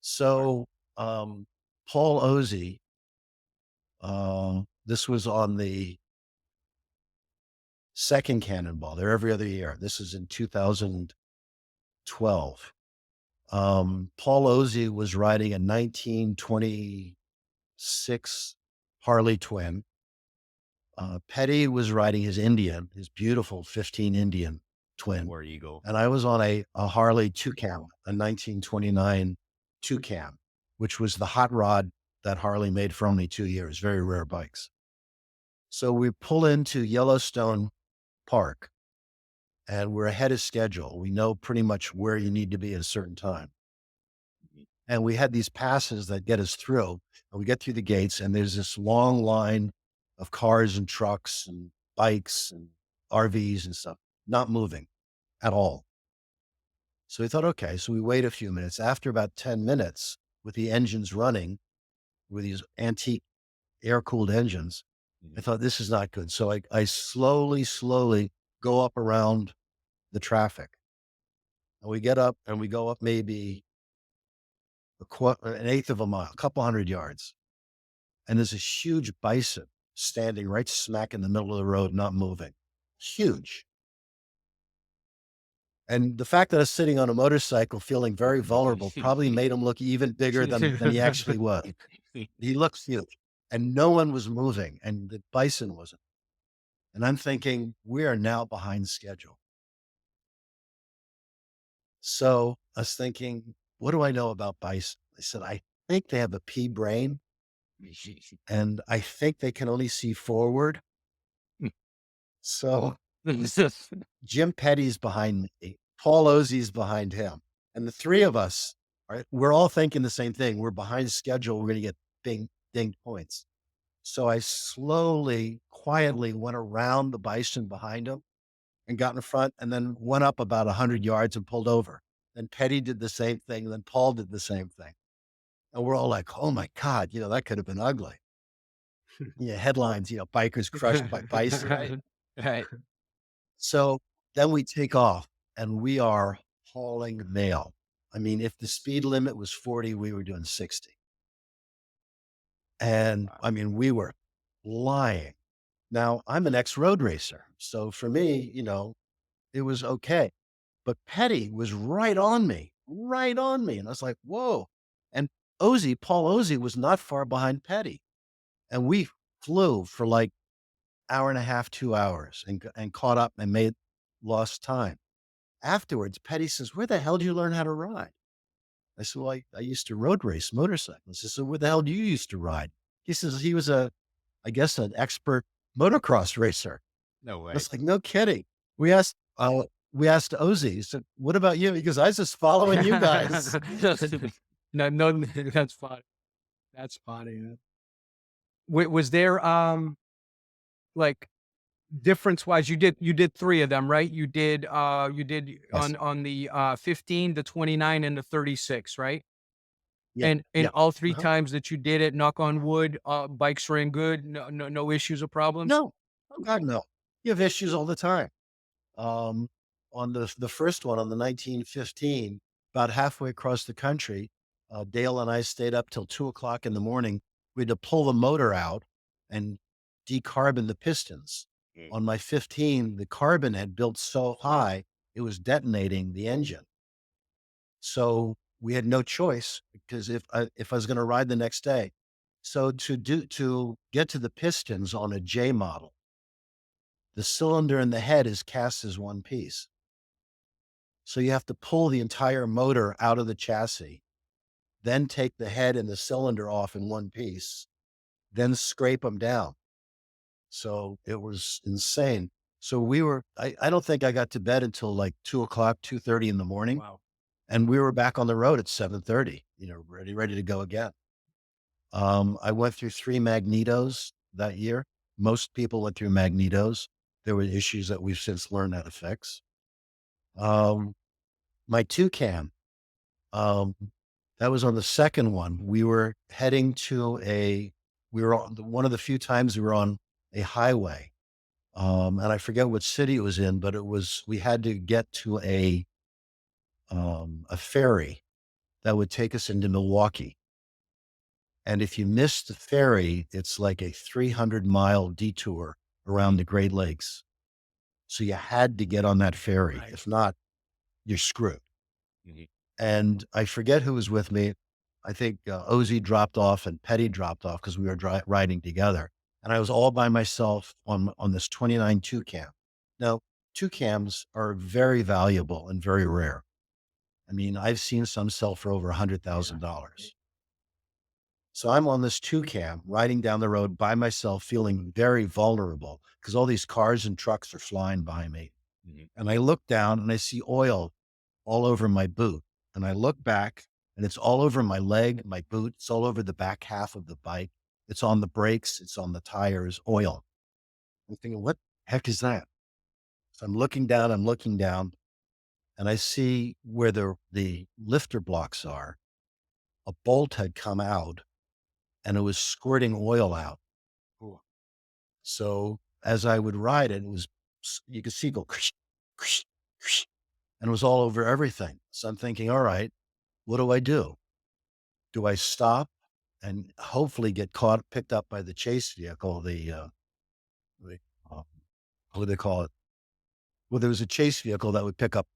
So, Paul Ozzie, this was on the second Cannonball. They're every other year. This is in 2012. Paul Ozzie was riding a 1926 Harley Twin. Petty was riding his Indian, his beautiful 15 Indian twin. War Eagle. And I was on a Harley two cam, a 1929 two cam, which was the hot rod that Harley made for only 2 years, very rare bikes. So we pull into Yellowstone Park and we're ahead of schedule. We know pretty much where you need to be at a certain time. And we had these passes that get us through, and we get through the gates and there's this long line of cars and trucks and bikes and RVs and stuff, not moving at all. So we thought, okay, so we wait a few minutes. After about 10 minutes with the engines running with these antique air-cooled engines, I thought this is not good. So I slowly go up around the traffic. And we get up and we go up maybe an eighth of a mile, a couple hundred yards. And there's a huge bison standing right smack in the middle of the road, not moving. Huge. And the fact that I was sitting on a motorcycle feeling very vulnerable probably made him look even bigger than he actually was. He looked huge. And no one was moving, and the bison wasn't. And I'm thinking, we are now behind schedule. So I was thinking, what do I know about bison? I said, I think they have a pea brain, and I think they can only see forward. So Jim Petty's behind me, Paul Ozzie's behind him, and the three of us, right, we're all thinking the same thing. We're behind schedule. We're going to get dinged points. So I slowly, quietly went around the bison behind him and got in front, and then went up about 100 yards and pulled over. Then Petty did the same thing. And then Paul did the same thing. And we're all like, oh my God, that could have been ugly. Yeah, headlines, bikers crushed by bison. Right. So then we take off and we are hauling mail. I mean, if the speed limit was 40, we were doing 60. And I mean, we were flying. Now, I'm an ex-road racer. So for me, it was okay. But Petty was right on me. And I was like, whoa. And Paul Ozzie was not far behind Petty. And we flew for like hour and a half, 2 hours and caught up and lost time. Afterwards, Petty says, where the hell did you learn how to ride? I said, well, I used to road race motorcycles. He said, where the hell do you used to ride? He says, he was an expert motocross racer. No way. I was like, no kidding. We asked Ozzie, he said, what about you? He goes, I was just following you guys. No, that's funny. That's funny. Was there, like, difference wise, you did 3 of them, right? You did Yes. on the 15, the 29 and the 36, right? Yeah. And Yeah. all 3 Uh-huh. times that you did it, knock on wood, bikes ran good. No issues or problems. No, oh God, no. You have issues all the time. On the first one, on the 1915, about halfway across the country, Dale and I stayed up till 2:00 in the morning. We had to pull the motor out and decarbon the pistons. On my 15, the carbon had built so high, it was detonating the engine. So we had no choice because if I was going to ride the next day, so to get to the pistons on a J model, the cylinder and the head is cast as one piece. So you have to pull the entire motor out of the chassis, then take the head and the cylinder off in one piece, then scrape them down. So it was insane. So I don't think I got to bed until like 2:00, 2:30 in the morning. Wow. And we were back on the road at 7:30, ready to go again. I went through 3 magnetos that year. Most people went through magnetos. There were issues that we've since learned how to fix. My two cam, that was on the second one. We were heading we were on one of the few times we were on a highway. And I forget what city it was in, but we had to get to a ferry that would take us into Milwaukee. And if you miss the ferry, it's like a 300-mile detour around the Great Lakes. So you had to get on that ferry. Right. If not, you're screwed. Mhm. And I forget who was with me. I think Ozzy dropped off and Petty dropped off because we were riding together. And I was all by myself on this 29 two cam. Now, two cams are very valuable and very rare. I mean, I've seen some sell for over $100,000. So I'm on this two cam riding down the road by myself, feeling very vulnerable because all these cars and trucks are flying by me. Mhm. And I look down and I see oil all over my boot. And I look back and it's all over my leg, my boot. It's all over the back half of the bike. It's on the brakes. It's on the tires, oil. I'm thinking, what the heck is that? So I'm looking down and I see where the lifter blocks are. A bolt had come out and it was squirting oil out. Ooh. So as I would ride it, you could see it go, and it was all over everything. So I'm thinking, all right, what do I do? Do I stop and hopefully get picked up by the chase vehicle? The uh, what do they call it? Well, there was a chase vehicle that would pick up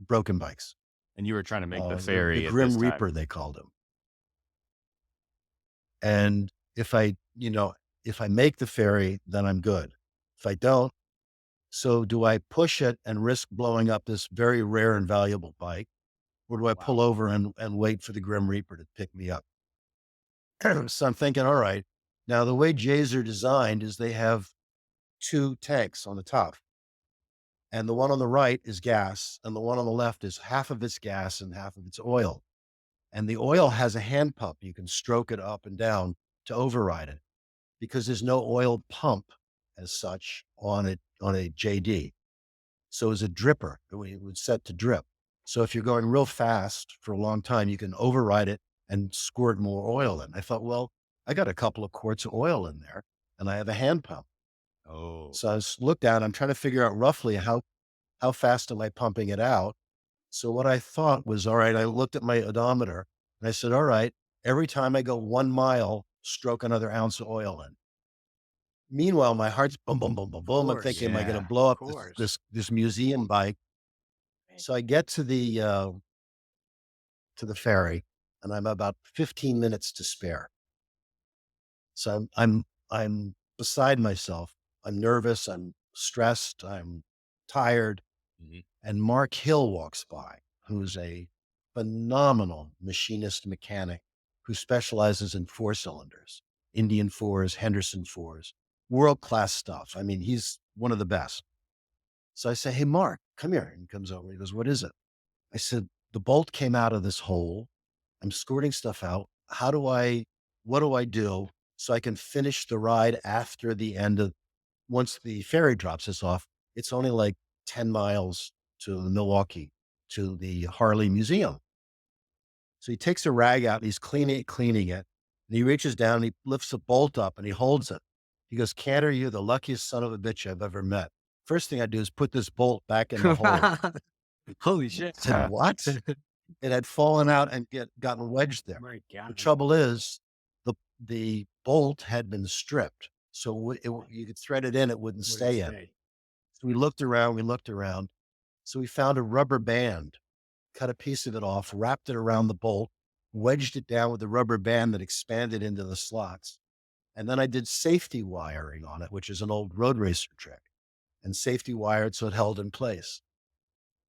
broken bikes. And you were trying to make the The ferry at this Grim time. Reaper, they called him. And if I make the ferry, then I'm good. If I don't, so do I push it and risk blowing up this very rare and valuable bike? Or do I pull over and wait for the Grim Reaper to pick me up? So I'm thinking, all right, now the way Jays are designed is they have two tanks on the top. And the one on the right is gas, and the one on the left is half of its gas and half of its oil. And the oil has a hand pump. You can stroke it up and down to override it because there's no oil pump as such on a JD. So it's a dripper. It was set to drip. So if you're going real fast for a long time, you can override it and squirt more oil in. I thought, well, I got a couple of quarts of oil in there and I have a hand pump. Oh. So I looked down, I'm trying to figure out roughly how fast am I pumping it out? So what I thought was, all right, I looked at my odometer and I said, all right, every time I go 1 mile, stroke another ounce of oil in. Meanwhile, my heart's boom, boom, boom, boom, boom. I'm thinking, am I going to Yeah. blow up this museum bike? So I get to the ferry and I'm about 15 minutes to spare. So I'm beside myself. I'm nervous. I'm stressed. I'm tired. Mhm. And Mark Hill walks by, who's a phenomenal machinist mechanic who specializes in four cylinders, Indian fours, Henderson fours, world-class stuff. I mean, he's one of the best. So I say, hey, Mark, come here. And he comes over. He goes, what is it? I said, the bolt came out of this hole. I'm squirting stuff out. What do I do so I can finish the ride after the end of, once the ferry drops us off? It's only like 10 miles to Milwaukee, to the Harley Museum. So he takes a rag out and he's cleaning it. And he reaches down and he lifts a bolt up and he holds it. He goes, Canter, you're the luckiest son of a bitch I've ever met. First thing I do is put this bolt back in the hole. Holy shit. I said, what? It had fallen out and gotten wedged there. My The God. trouble is the bolt had been stripped. So you could thread it in, it wouldn't stay in. So we looked around. So we found a rubber band, cut a piece of it off, wrapped it around the bolt, wedged it down with a rubber band that expanded into the slots. And then I did safety wiring on it, which is an old road racer trick, and safety wired so it held in place.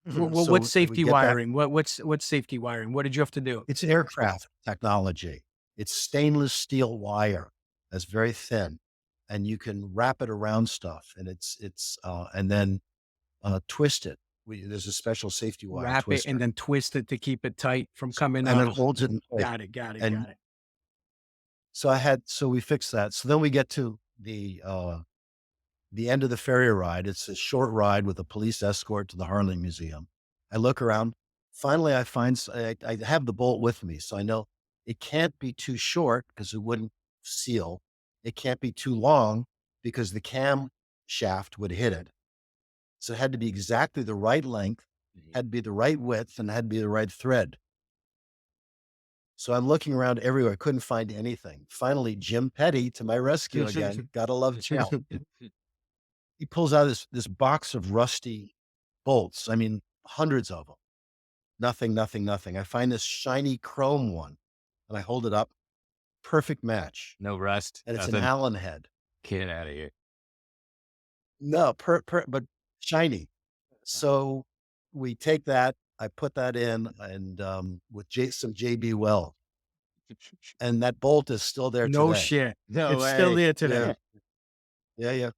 What's So we safety get back. wiring? What's safety wiring? What did you have to do? It's aircraft technology. It's stainless steel wire that's very thin, and you can wrap it around stuff, and and then twist it. There's a special safety wire Wrap it twister, and then twist it to keep it tight from coming and it off. holds it in place. Got it. And Got it. so we fixed that. So then we get to the end of the ferry ride. It's a short ride with a police escort to the Harley Museum. I look around. Finally, I have the bolt with me. So I know it can't be too short because it wouldn't seal. It can't be too long because the cam shaft would hit it. So it had to be exactly the right length, had to be the right width, and had to be the right thread. So I'm looking around everywhere. I couldn't find anything. Finally, Jim Petty to my rescue again. Gotta love Jim. he pulls out this box of rusty bolts. I mean, hundreds of them. Nothing, nothing, nothing. I find this shiny chrome one and I hold it up. Perfect match. No rust, And it's an nothing. Allen head. Get out of here. No, but shiny. So we take that, I put that in and with some JB Weld, and that bolt is still there No today. shit. No It's still way. there today. Yeah. Yeah, yeah.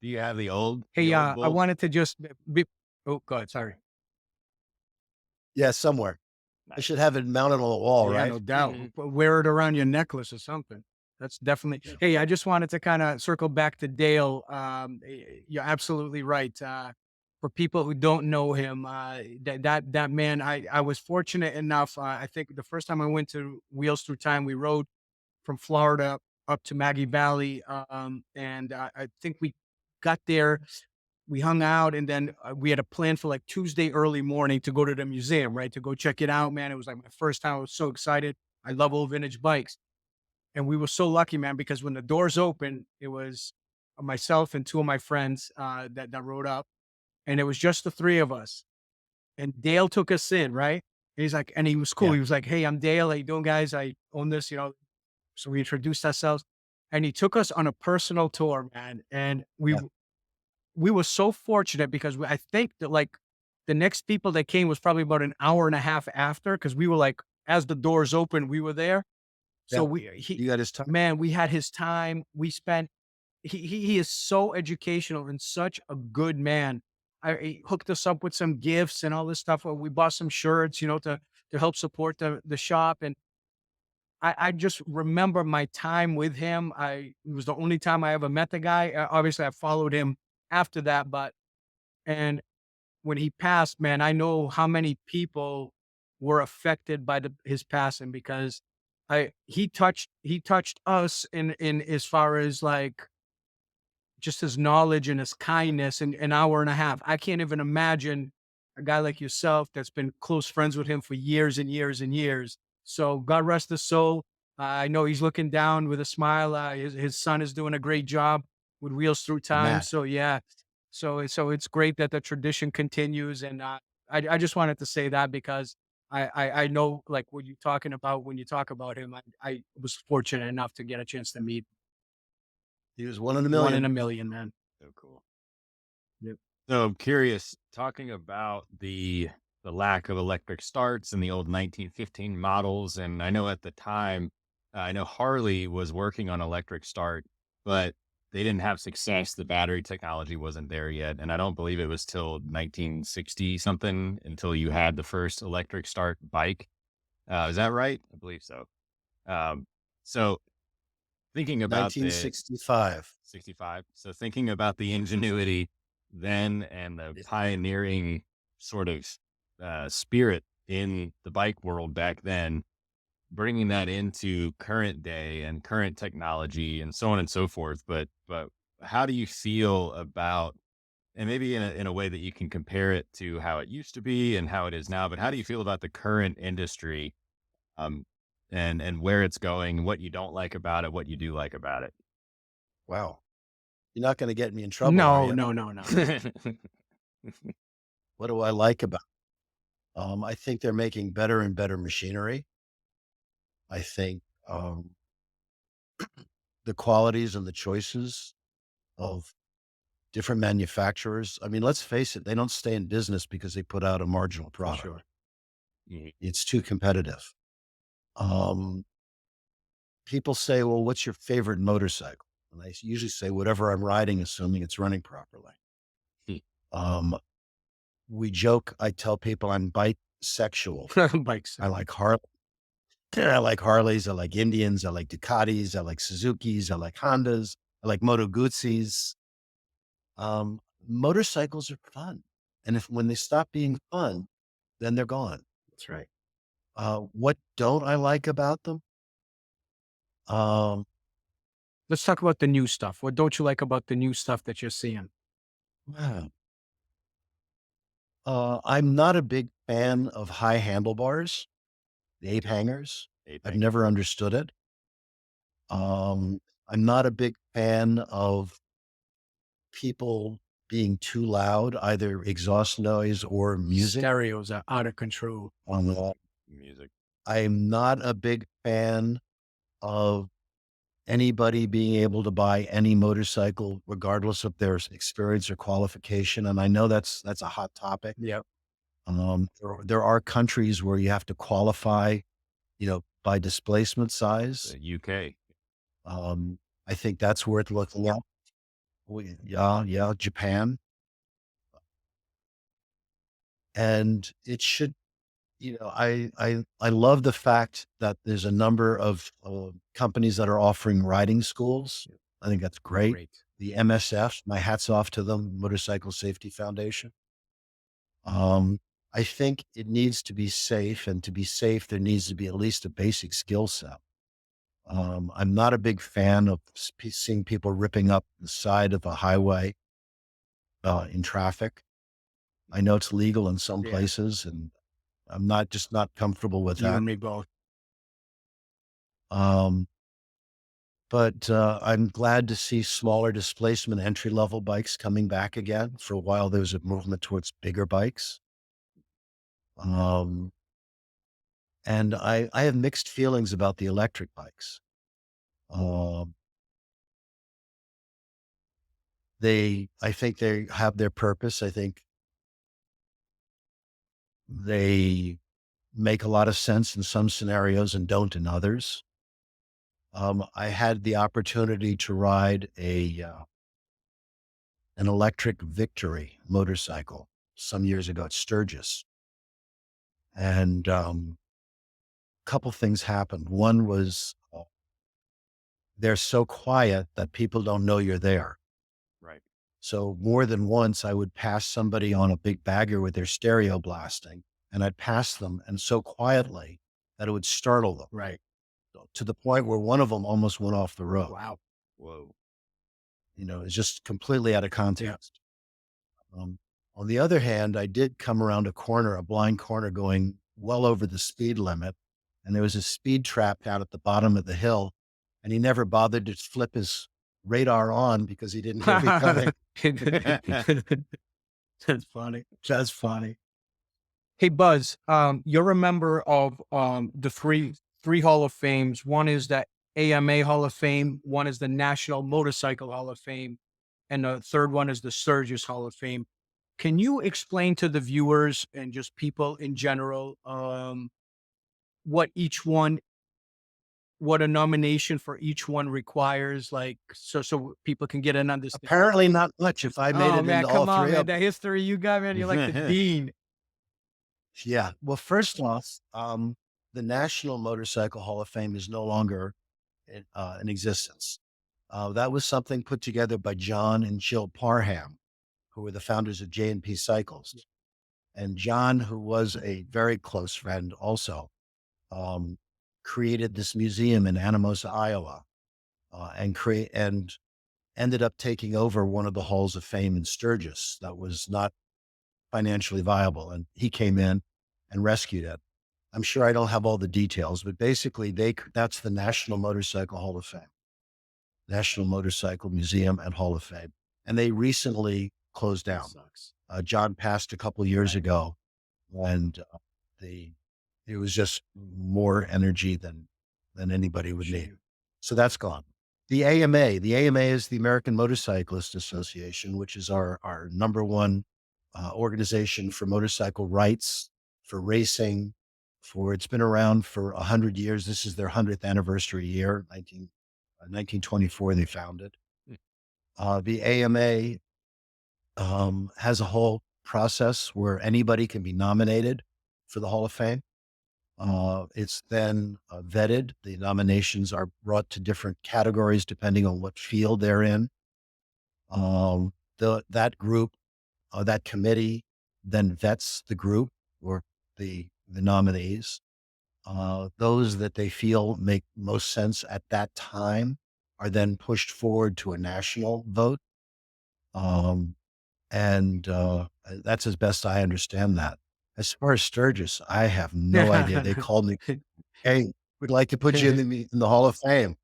Do you have the Hey, old I bolt? wanted to just be oh, God, sorry. Yeah, somewhere. I Nice. should have it mounted on the wall, Yeah, right? no doubt. Mhm. Wear it around your necklace or something. That's definitely. Hey, I just wanted to kind of circle back to Dale. You're absolutely right. For people who don't know him, that man, I was fortunate enough. I think the first time I went to Wheels Through Time, we rode from Florida up to Maggie Valley, and I think we got there. We hung out, and then we had a plan for like Tuesday early morning to go to the museum, right? To go check it out, man. It was like my first time. I was so excited. I love old vintage bikes. And we were so lucky, man, because when the doors opened, it was myself and two of my friends that rode up, and it was just the three of us. And Dale took us in, right? And he's like, and he was cool. Yeah. He was like, "Hey, I'm Dale. How you doing, guys? I own this, So we introduced ourselves, and he took us on a personal tour, man. And Yeah. we were so fortunate because I think that like the next people that came was probably about an hour and a half after, because we were like, as the doors opened, we were there. So Yeah. we he You got his time. man, we had his time. We spent he is so educational and such a good man. He hooked us up with some gifts and all this stuff. We bought some shirts, to help support the shop. And I just remember my time with him. It was the only time I ever met the guy. Obviously, I followed him after that, but and when he passed, man, I know how many people were affected by his passing, because he touched us in as far as like just his knowledge and his kindness in an hour and a half. I can't even imagine a guy like yourself that's been close friends with him for years and years and years. So God rest his soul. I know he's looking down with a smile. His son is doing a great job with Wheels Through Time. Matt. So yeah, so it's great that the tradition continues. And I just wanted to say that because I know like what you're talking about when you talk about him. I was fortunate enough to get a chance to meet He was one in a one in million. a million, man. So cool. Yep. So I'm curious, talking about the lack of electric starts and the old 1915 models, and I know at the time, I know Harley was working on electric start, but they didn't have success. The battery technology wasn't there yet, and I don't believe it was till 1960 something until you had the first electric start bike. Is that right? I believe so. Um, so thinking about the 1965. 65. So thinking about the ingenuity then and the Yeah. pioneering sort of spirit in the bike world back then, bringing that into current day and current technology and so on and so forth. But how do you feel about, and maybe in a way that you can compare it to how it used to be and how it is now, but how do you feel about the current industry, um, and where it's going, what you don't like about it, what you do like about it? Wow. You're not gonna get me in trouble, are No, you? no, no, no. What do I like about I think they're making better and better machinery. I think, the qualities and the choices of different manufacturers. I mean, let's face it, they don't stay in business because they put out a marginal For product. sure. Mhm. It's too competitive. Um, People say, "Well, what's your favorite motorcycle?" And I usually say, "Whatever I'm riding, assuming it's running properly." Hmm. Um, we joke. I tell people I'm bisexual. Bikes. I like Harley. I like Harleys. I like Indians. I like Ducatis. I like Suzukis. I like Hondas. I like Moto Guzzi's. Motorcycles are fun, and if when they stop being fun, then they're gone. That's right. What don't I like about them? Um, Let's talk about the new stuff. What don't you like about the new stuff that you're seeing? wow. I'm not a big fan of high handlebars, the ape hangers. I've Aping. never understood it. I'm not a big fan of people being too loud, either exhaust noise or music. Stereos are out of control. On the, Music. I'm not a big fan of anybody being able to buy any motorcycle, regardless of their experience or qualification. And I know that's a hot topic. Yep. There are countries where you have to qualify, by displacement size. The UK. I think that's worth looking at. Yeah, Japan. And it should, I love the fact that there's a number of companies that are offering riding schools. I think that's great. The MSF, my hat's off to them, Motorcycle Safety Foundation. I think it needs to be safe, and to be safe, there needs to be at least a basic skill set. I'm not a big fan of seeing people ripping up the side of a highway in traffic. I know it's legal in some places, and I'm not comfortable with You that. and me both. But I'm glad to see smaller displacement entry level bikes coming back again. For a while, there was a movement towards bigger bikes. And I have mixed feelings about the electric bikes. I think they have their purpose. I think they make a lot of sense in some scenarios and don't in others. I had the opportunity to ride an electric Victory motorcycle some years ago at Sturgis. And a couple things happened. One was they're so quiet that people don't know you're there. Right. So more than once, I would pass somebody on a big bagger with their stereo blasting, and I'd pass them, and so quietly that it would startle them. Right. To the point where one of them almost went off the road. Wow. Whoa. It's just completely out of context. On the other hand, I did come around a blind corner going well over the speed limit. And there was a speed trap down at the bottom of the hill. And he never bothered to flip his radar on because he didn't hear me coming. That's funny. That's funny. Hey, Buzz, you're a member of the three Hall of Fames. One is the AMA Hall of Fame. One is the National Motorcycle Hall of Fame. And the third one is the Sturgis Hall of Fame. Can you explain to the viewers and just people in general what a nomination for each one requires, so people can get an understanding? Apparently not much if I made it man, into come all on, three man. of The them. history you got, man. You're like the dean. Yeah. Well, first off, the National Motorcycle Hall of Fame is no longer in existence. That was something put together by John and Jill Parham, who were the founders of J&P Cycles. And John, who was a very close friend also, created this museum in Anamosa, Iowa, and ended up taking over one of the halls of fame in Sturgis that was not financially viable. And he came in and rescued it. I'm sure I don't have all the details, but basically that's the National Motorcycle Hall of Fame, National Motorcycle Museum and Hall of Fame. And they recently closed down. John passed a couple years ago, and it was just more energy than anybody would need. So that's gone. The AMA is the American Motorcyclist Association, which is our number one organization for motorcycle rights, for racing, it's been around for 100 years. This is their 100th anniversary year, 1924 they founded. The AMA has a whole process where anybody can be nominated for the Hall of Fame. It's then vetted. The nominations are brought to different categories depending on what field they're in. That group, that committee then vets the group or the nominees. Those that they feel make most sense at that time are then pushed forward to a national vote. And that's as best I understand that. As far as Sturgis, I have no idea. They called me, "Hey, we'd like to put you in the Hall of Fame."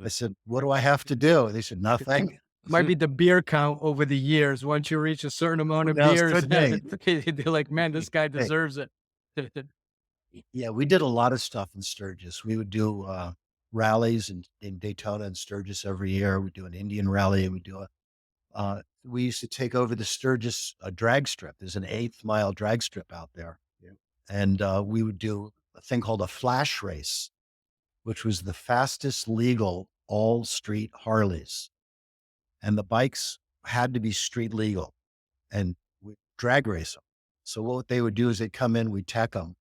I said, "What do I have to do?" They said, "Nothing." might be the beer count over the years. Once you reach a certain amount Who of knows? beers, Could be. they're like, man, this guy Hey, deserves it. yeah, we did a lot of stuff in Sturgis. We would do rallies in Daytona and Sturgis every year. We'd do an Indian rally. We used to take over the Sturgis drag strip. There's an 8th mile drag strip out there. Yeah. And we would do a thing called a flash race, which was the fastest legal all street Harleys. And the bikes had to be street legal and we drag race them. So what they would do is they'd come in, we'd tech them,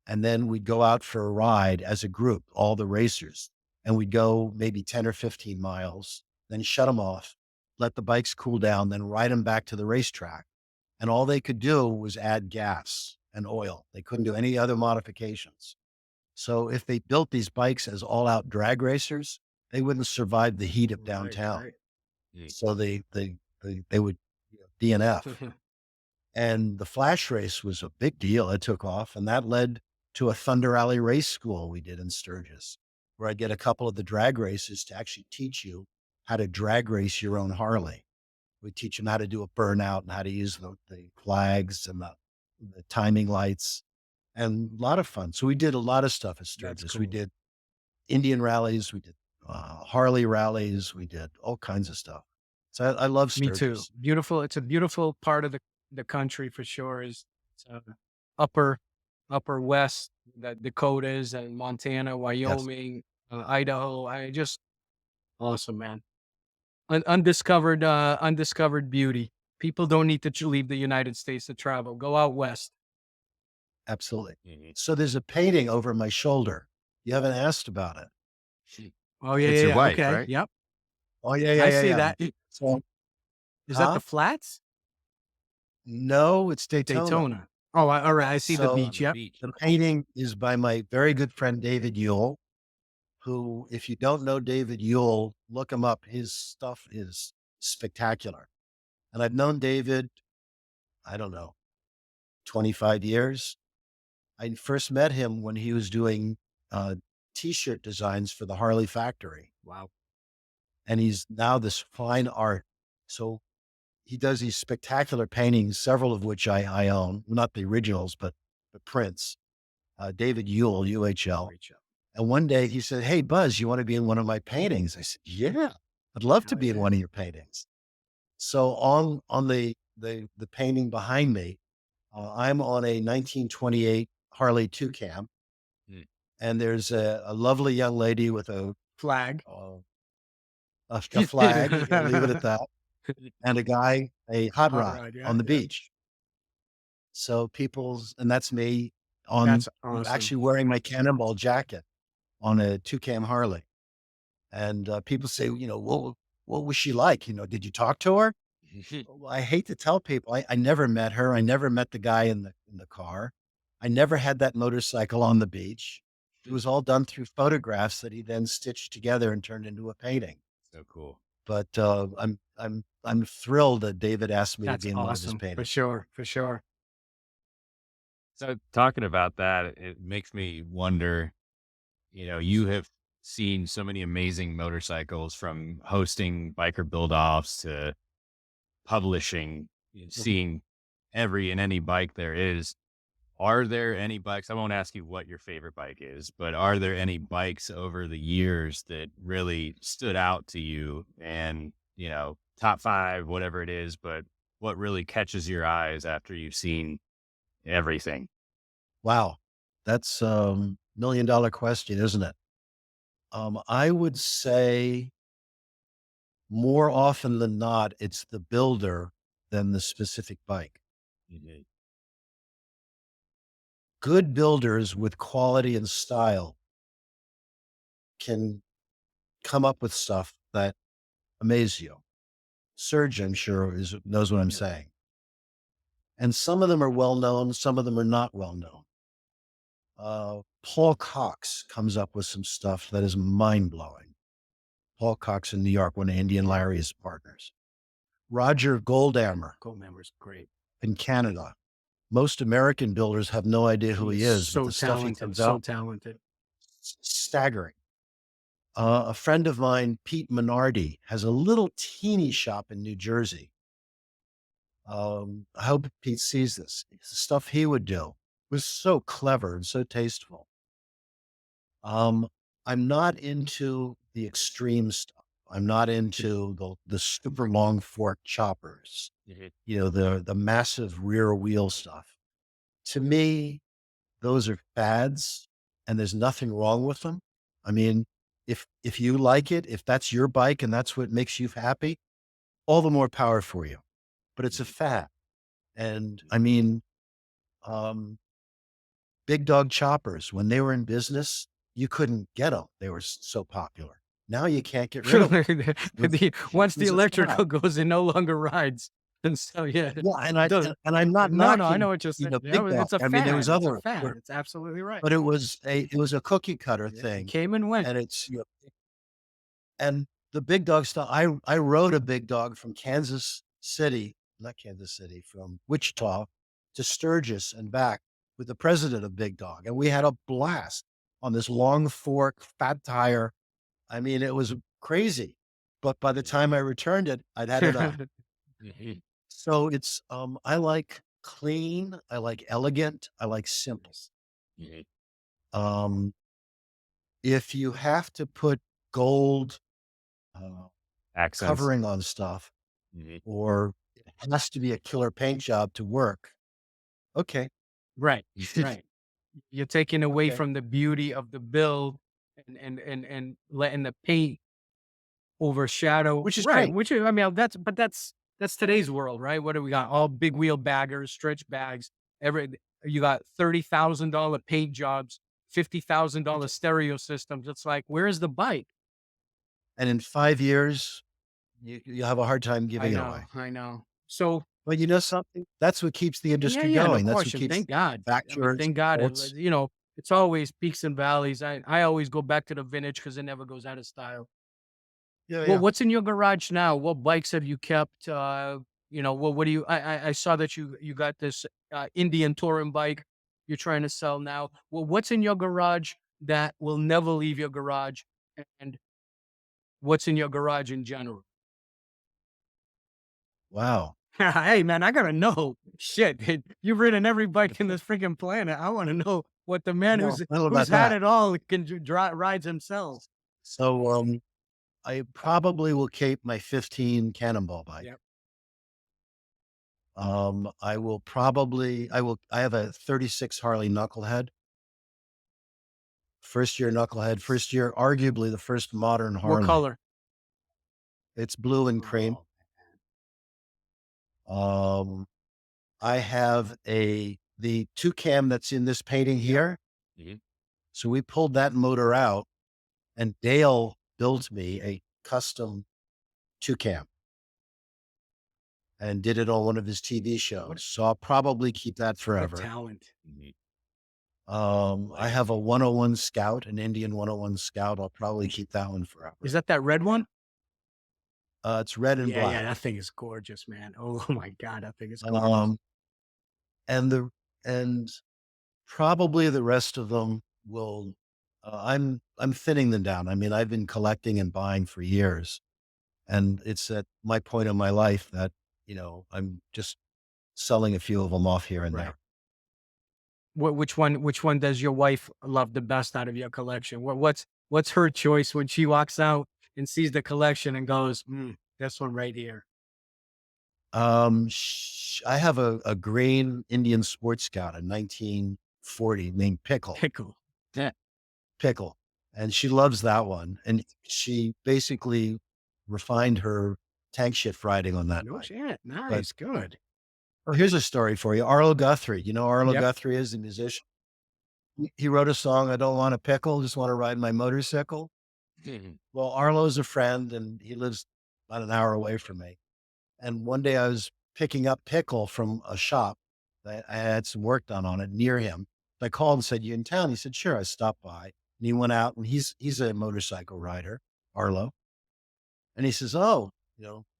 and then we'd go out for a ride as a group, all the racers, and we'd go maybe 10 or 15 miles, then shut them off, let the bikes cool down, then ride them back to the racetrack. And all they could do was add gas and oil. They couldn't do any other modifications. So if they built these bikes as all out drag racers, they wouldn't survive the heat of downtown. Right. So they would DNF. And the flash race was a big deal. It took off, and that led to a Thunder Alley race school we did in Sturgis, where I'd get a couple of the drag races to actually teach you how to drag race your own Harley. We teach them how to do a burnout and how to use the flags and the timing lights, and a lot of fun. So we did a lot of stuff at Sturgis. Cool. We did Indian rallies, we did Harley rallies, we did all kinds of stuff. So I love Sturgis. Me too. Beautiful. It's a beautiful part of the country for sure. Is upper West, the Dakotas and Montana, Wyoming, Idaho. I just awesome, man. Undiscovered beauty. People don't need to leave the United States to travel. Go out west. Absolutely. So there's a painting over my shoulder. You haven't asked about it. Oh yeah, It's your wife, okay, right? yep. Oh yeah, I see that. So, Is that the flats? No, it's Daytona. Oh, all right. I see the So, beach. Yep. The painting is by my very good friend David Yule, who, if you don't know David Yule, look him up. His stuff is spectacular. And I've known David, I don't know, 25 years. I first met him when he was doing T-shirt designs for the Harley factory. Wow. And he's now this fine art. So he does these spectacular paintings, several of which I own, not the originals, but the prints. David Yule, UHL. And one day he said, "Hey, Buzz, you want to be in one of my paintings?" I said, "Yeah, I'd love to be in one of your paintings." So on the painting behind me, I'm on a 1928 Harley 2-cam. And there's a lovely young lady with a Flag. A flag, we'll leave it at that, and a guy, a hot rod on the beach. So and that's me That's awesome. actually wearing my cannonball jacket on a 2-cam Harley. And people say, what was she like? Did you talk to her? Well, I hate to tell people, I never met her. I never met the guy in the car. I never had that motorcycle on the beach. It was all done through photographs that he then stitched together and turned into a painting. So cool. But I'm thrilled that David asked me That's to be in one of his awesome. paintings. For sure. So talking about that, it makes me wonder, you have seen so many amazing motorcycles, from hosting biker build-offs to publishing, seeing every and any bike there is. Are there any bikes? I won't ask you what your favorite bike is, but are there any bikes over the years that really stood out to you, and, top 5, whatever it is, but what really catches your eyes after you've seen everything? Wow. That's $1 million question, isn't it? I would say more often than not, it's the builder than the specific bike. Good builders with quality and style can come up with stuff that amazes you. Serge, I'm sure, knows what I'm saying. And some of them are well known, some of them are not well known. Paul Cox comes up with some stuff that is mind blowing. Paul Cox in New York, one of Andy and Larry's partners. Roger Goldhammer Great. in Canada. Most American builders have no idea who he is. So but the stuff he talented. comes So out, talented. staggering. A friend of mine, Pete Minardi, has a little teeny shop in New Jersey. I hope Pete sees this. The stuff he would do was so clever and so tasteful. Um, I'm not into the extreme stuff. I'm not into the super long fork choppers, the massive rear wheel stuff. To me, those are fads and there's nothing wrong with them. I mean, if you like it, if that's your bike and that's what makes you happy, all the more power for you. But it's a fad. And I mean, um, big dog choppers, when they were in business, you couldn't get them. They were so popular. Now you can't get rid of them. Once the It's a electrical fad. goes, it no longer rides. And so, yeah, Yeah, and I does and I'm not no, no, I know knocking, what you're saying. Yeah, big dog. it's a I mean, there was fad. It's a other, fad. It's absolutely right. but it was a cookie cutter Yeah, it thing, came and went. and and the big dog stuff. I rode a big dog from Kansas City, not Kansas City, from Wichita to Sturgis and back with the president of Big Dog, and we had a blast on this long fork, fat tire. I mean, it was crazy. But by the time I returned it, I'd had enough. So I like clean, I like elegant, I like simple. Um, if you have to put gold uh, Accents. covering on stuff, or it has to be a killer paint job to work, okay, Right, right. You're taking away okay, from the beauty of the build and letting the paint overshadow. which is Right, great. which is, I mean, that's today's world, right? What do we got? All big wheel baggers, stretch bags. You got $30,000 paint jobs, $50,000 stereo systems. It's like, where's the bike? And in 5 years, you have a hard time I giving it know, away. I know. So But you know something? That's what keeps the yeah, industry yeah, no going. That's what question. keeps Thank God. I mean, manufacturers, thank God. ports. It's always peaks and valleys. I always go back to the vintage because it never goes out of style. Yeah, Well, yeah. what's in your garage now? What bikes have you kept? What do you? I saw that you got this Indian touring bike you're trying to sell now. Well, what's in your garage that will never leave your garage, and what's in your garage in general? Wow. Hey, man, I gotta know. Shit, you've ridden every bike in this freaking planet. I want to know what the man Well, I don't know who's about had that. it all can rides himself. So, I probably will keep my 15 Cannonball bike. Yep. I have a 36 Harley Knucklehead. First year, arguably the first modern What Harley. color? It's blue and cream. Um, I have the two cam that's in this painting here. So we pulled that motor out and Dale built me a custom two cam and did it on one of his TV shows. So I'll probably keep that What forever. talent. I have a 101 Scout, an Indian 101 Scout. I'll probably keep that one forever. Is that red one? It's red and Yeah, black. yeah, that thing is gorgeous, man. Oh my God, that thing is gorgeous. And and probably the rest of them will. I'm thinning them down. I mean, I've been collecting and buying for years, and it's at my point in my life that I'm just selling a few of them off here and Right. there. Which one does your wife love the best out of your collection? What's her choice when she walks out and sees the collection and goes, this one right here. I have a green Indian Sports Scout, a 1940 named Pickle. Pickle. Yeah. Pickle. And she loves that one. And she basically refined her tank shift riding on that No bike. shit. But Nice. Good. here's a story for you. Arlo Guthrie. You know who Arlo Yep. Guthrie is, the musician. He wrote a song, I don't want a pickle, just want to ride my motorcycle. Well, Arlo's a friend and he lives about an hour away from me. And one day I was picking up Pickle from a shop that I had some work done on it near him. I called and said, "You in town?" He said, "Sure." I stopped by and he went out and he's a motorcycle rider, Arlo. And he says, "Oh,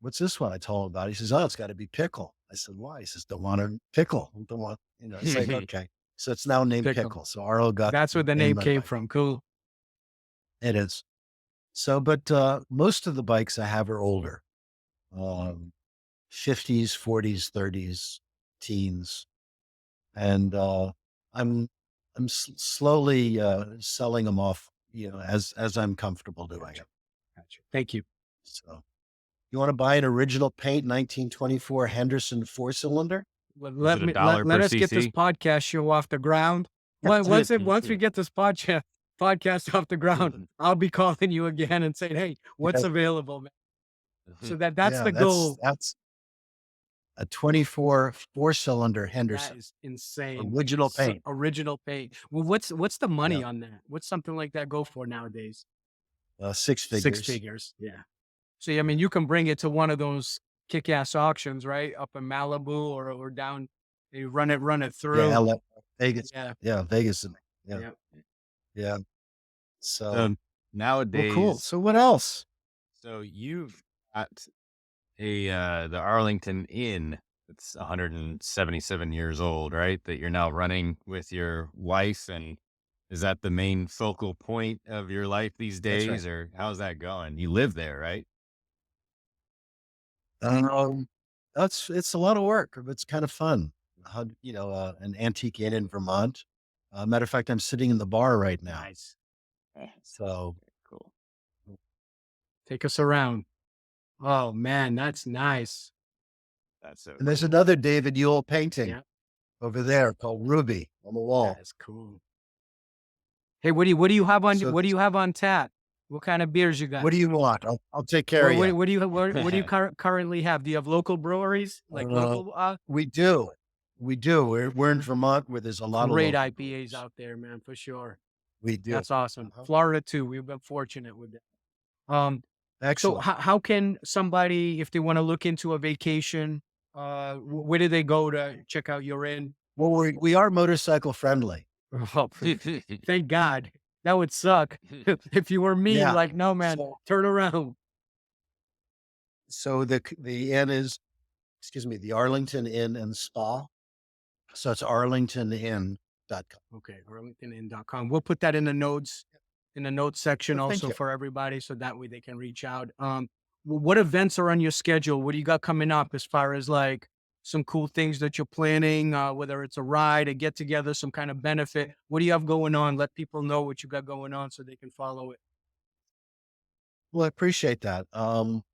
what's this one?" I told him about it. He says, "Oh, it's got to be Pickle." I said, "Why?" He says, "Don't want a pickle. Don't want, it's like, okay. So it's now named Pickle. Pickle. So Arlo got That's where the name my came bike. from. Cool. It is. So, but most of the bikes I have are older, um, 50s, 40s, 30s, teens, and I'm slowly selling them off, as I'm comfortable doing Gotcha. it. Gotcha. Thank you. So, you want to buy an original paint 1924 Henderson four cylinder? Well, Is it a dollar let per us get this cc? podcast show off the ground. Once we get this podcast off the ground, I'll be calling you again and saying, "Hey, what's Yeah, available, man?" So that's yeah, the goal. that's a 24 four cylinder That Henderson is insane. original paint. Original pay. Well, what's the Yeah, money on that? What's something like that go for nowadays? six Six figures. figures. Yeah. So I mean, you can bring it to one of those kick-ass auctions, right? Up in Malibu or down. You run it Yeah, through. LA, Vegas. Yeah. Yeah, Vegas. Yeah, Yeah. yeah. So, So well, cool. nowadays, So, what else? so you've got the Arlington Inn that's 177 years old, right? That you're now running with your wife, and is that the main focal point of your life these That's right. days, or how's that going? You live there, right? Um, it's a lot of work, but it's kind of fun. An antique inn in Vermont. Matter of fact, I'm sitting in the bar right now. Nice. So, Cool. Take us around. Oh man, that's nice. That's so and there's cool. another David Yule painting Yeah, over there called Ruby on the that wall. is cool. Hey, what do you have on So, tap? What kind of beers you got? what do you want? I'll take care of you. What do you what do you currently have? Do you have local breweries like local We do. We do. We're in Vermont where there's a lot of great local IPAs breweries. out there, man, for sure. We do. That's awesome. Uh-huh. Florida too. We've been fortunate with that. So Excellent. how can somebody, if they want to look into a vacation, where do they go to check out your inn? Well, we are motorcycle friendly. Oh, thank God. That would suck if you were me. Yeah. Like, no, man, So, turn around. so the inn is, excuse me, the Arlington Inn and Spa. So it's arlingtonin.com. Okay, arlingtonin.com. We'll put that in the notes section Well, thank also you. for everybody, so that way they can reach out. What events are on your schedule? What do you got coming up as far as like some cool things that you're planning? Whether it's a ride, a get together, some kind of benefit. What do you have going on? Let people know what you got going on so they can follow it. Well, I appreciate that.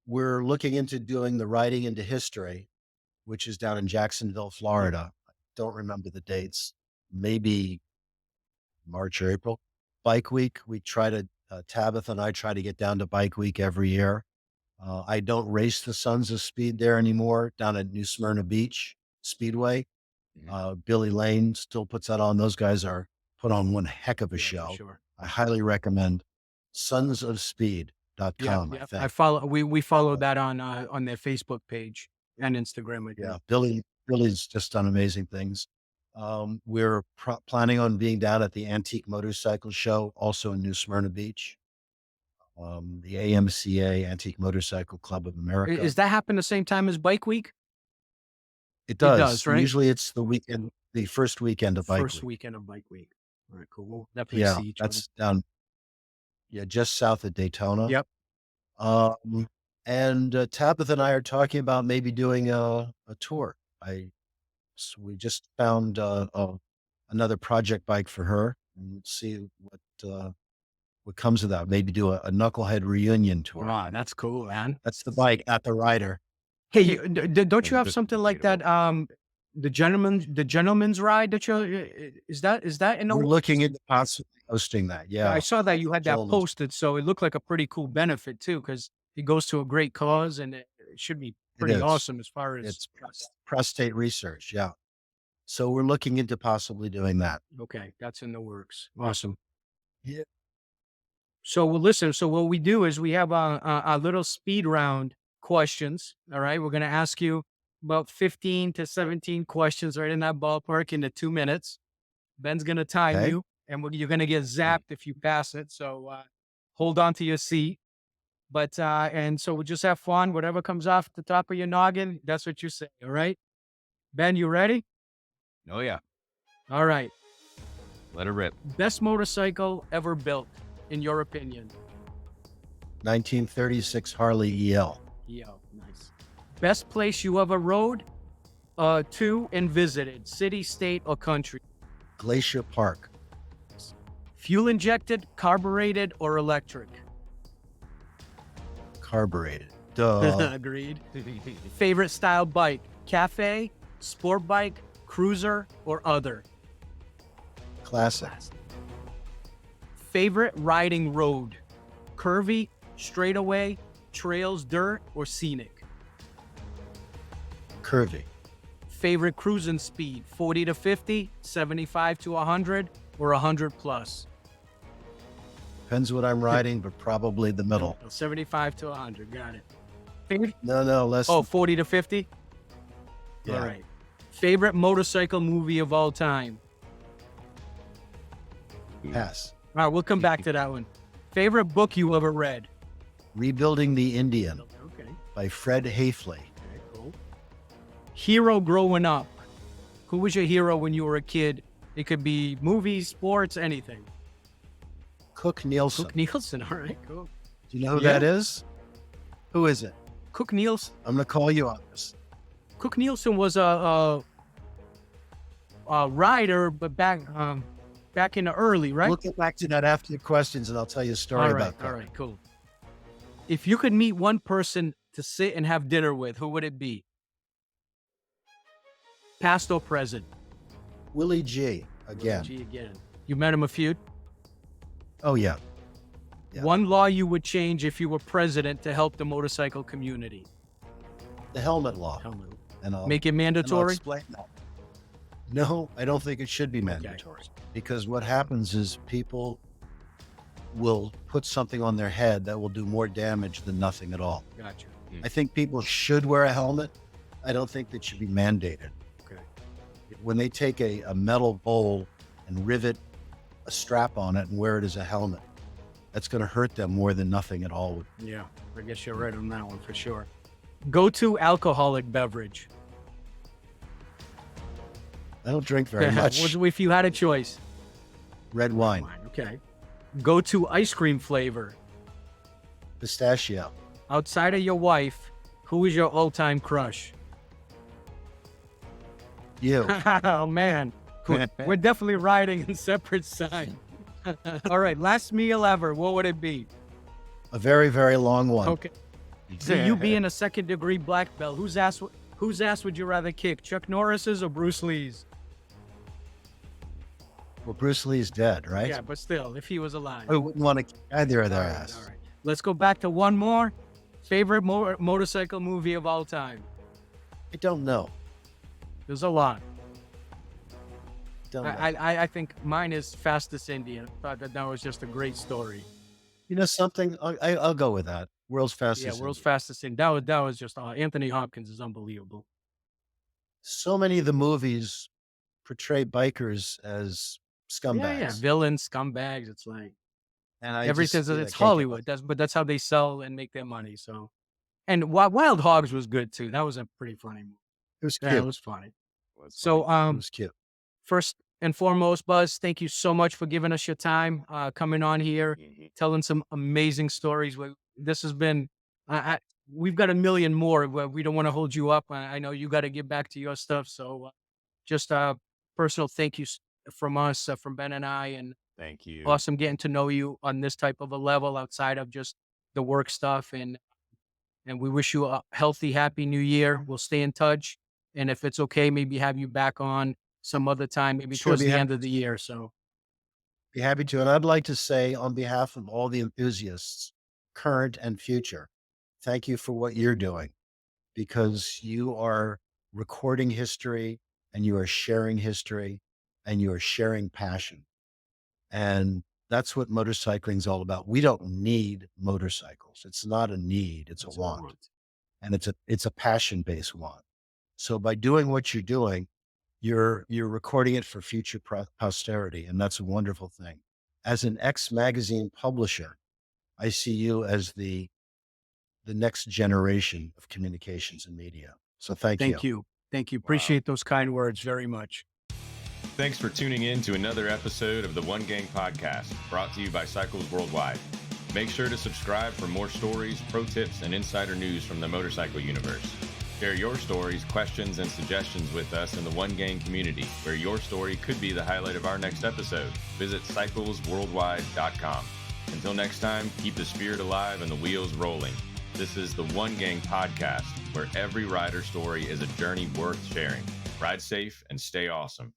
We're looking into doing the Riding into History, which is down in Jacksonville, Florida. I don't remember the dates. Maybe March or April. Bike Week. Tabitha and I try to get down to Bike Week every year. I don't race the Sons of Speed there anymore down at New Smyrna Beach Speedway. Billy Lane still puts that on. Those guys are put on one heck of a Yeah, for show. sure. I highly recommend Yeah, sonsofspeed.com, I yeah. think. We follow that on their Facebook page and Instagram. I Yeah, think. Billy's just done amazing things. We're planning on being down at the Antique Motorcycle Show, also in New Smyrna Beach. The AMCA, Antique Motorcycle Club of America. Is that happen the same time as Bike Week? It It does, does. right? Usually it's the first weekend of Bike First Week. weekend of Bike Week. All right, cool. We'll definitely Yeah, see each other. that's down, just south of Daytona. Yep. And Tabitha and I are talking about maybe doing a tour. We just found another project bike for her, and we'll see what comes of that. Maybe do a knucklehead reunion tour. Wow, that's cool, man. That's the bike, not the rider. Hey, don't you have That's something like that? debatable. The gentleman's ride that you is that in the We're works? looking into possibly hosting that. Yeah, I Yeah, saw that you had that gentlemen's. posted, so it looked like a pretty cool benefit too, because it goes to a great cause, and it should be It pretty is. awesome as far as It's prostate research. Yeah. So we're looking into possibly doing that. okay, that's in the works. Awesome. Yeah. So well, listen. So what we do is we have a little speed round questions. All right, we're gonna ask you about 15 to 17 questions, right in that ballpark, into 2 minutes. Ben's gonna time Okay. you, and you're gonna get zapped if you pass it. So hold on to your seat. But and so we'll just have fun. Whatever comes off the top of your noggin, that's what you say. All right, Ben, you ready? Oh yeah, All right. let it rip. Best motorcycle ever built, in your opinion? 1936 Harley EL. Yo, nice. Best place you ever rode to and visited, city, state, or country? Glacier Park. Fuel injected, carbureted, or electric? Carbureted. Duh. Agreed. Favorite style bike, cafe, sport bike, cruiser, or other? Classic. Favorite riding road, curvy, straightaway, trails, dirt, or scenic? Curvy. Favorite cruising speed, 40 to 50, 75 to 100, or 100 plus? Depends what I'm riding, but probably the middle. 75 to 100, got it. Favorite? No, less. Oh, 40 to 50? Yeah. All right. Favorite motorcycle movie of all time? Pass. All right, we'll come back to that one. Favorite book you ever read? Rebuilding the Indian Okay. by Fred Hafley. Okay, cool. Hero growing up. Who was your hero when you were a kid? It could be movies, sports, anything. Cook Nielsen. Cook Nielsen. All right, cool. Do you know who Yeah. that is? Who is it? Cook Nielsen. I'm going to call you on this. Cook Nielsen was a rider, but back in the early, right? We'll get back to that after the questions, and I'll tell you a story about that. All right, cool. If you could meet one person to sit and have dinner with, who would it be? Past or present? Willie G. Again. Gee, again. You met him a few? Oh, yeah. Yeah. One law you would change if you were president to help the motorcycle community? The helmet law. And I'll, Make it and I'll mandatory? explain that. No, I don't think it should be mandatory. Because what happens is people will put something on their head that will do more damage than nothing at all. Gotcha. I think people should wear a helmet. I don't think that should be mandated. Okay. When they take a metal bowl and rivet a strap on it and wear it as a helmet, that's going to hurt them more than nothing at all would. Yeah, I guess you're right on that one for sure. Go-to alcoholic beverage? I don't drink very much. If you had a choice. Red wine. Okay. Go-to ice cream flavor? Pistachio. Outside of your wife, who is your all-time crush? You. Oh, man. We're definitely riding in separate sides. All right, last meal ever. What would it be? A very, very long one. Okay. So you being a second-degree black belt, whose ass would you rather kick, Chuck Norris's or Bruce Lee's? Well, Bruce Lee's dead, right? Yeah, but still, if he was alive. I wouldn't want to kick either of their All right, ass. all right. Let's go back to one more. Favorite motorcycle movie of all time? I don't know. There's a lot. Don't know. I think mine is Fastest Indian. I thought that was just a great story. You know something? I'll go with that. World's Fastest. Yeah, World's Fastest Indian. That was just Anthony Hopkins is unbelievable. So many of the movies portray bikers as scumbags. Yeah, villains, scumbags. It's like And I everything. just, I It's can't get Hollywood. behind But that's how they sell and make their money. So, and Wild Hogs was good too. That was a pretty funny movie. it. It was Yeah, cute. it was funny. Was So, It was cute. first and foremost, Buzz, thank you so much for giving us your time, coming on here, telling some amazing stories. This has been, we've got a million more. We don't want to hold you up. I know you got to get back to your stuff. So just a personal thank you from us, from Ben and I, and Thank you. awesome getting to know you on this type of a level outside of just the work stuff. And we wish you a healthy, happy new year. We'll stay in touch. And if it's okay, maybe have you back on some other time, maybe Sure, towards be the happy end of the year. So Be happy to. And I'd like to say, on behalf of all the enthusiasts, current and future, thank you for what you're doing, because you are recording history and you are sharing history and you are sharing passion. And that's what motorcycling is all about. We don't need motorcycles. It's not a need, it's a want. And it's a passion-based want. So by doing what you're doing, you're recording it for future posterity, and that's a wonderful thing. As an ex-magazine publisher, I see you as the next generation of communications and media. So thank you. Thank you. Appreciate those kind words very much. Thanks for tuning in to another episode of the One Gang Podcast, brought to you by Cycles Worldwide. Make sure to subscribe for more stories, pro tips, and insider news from the motorcycle universe. Share your stories, questions, and suggestions with us in the One Gang community, where your story could be the highlight of our next episode. Visit cyclesworldwide.com. Until next time, keep the spirit alive and the wheels rolling. This is the One Gang podcast, where every rider story is a journey worth sharing. Ride safe and stay awesome.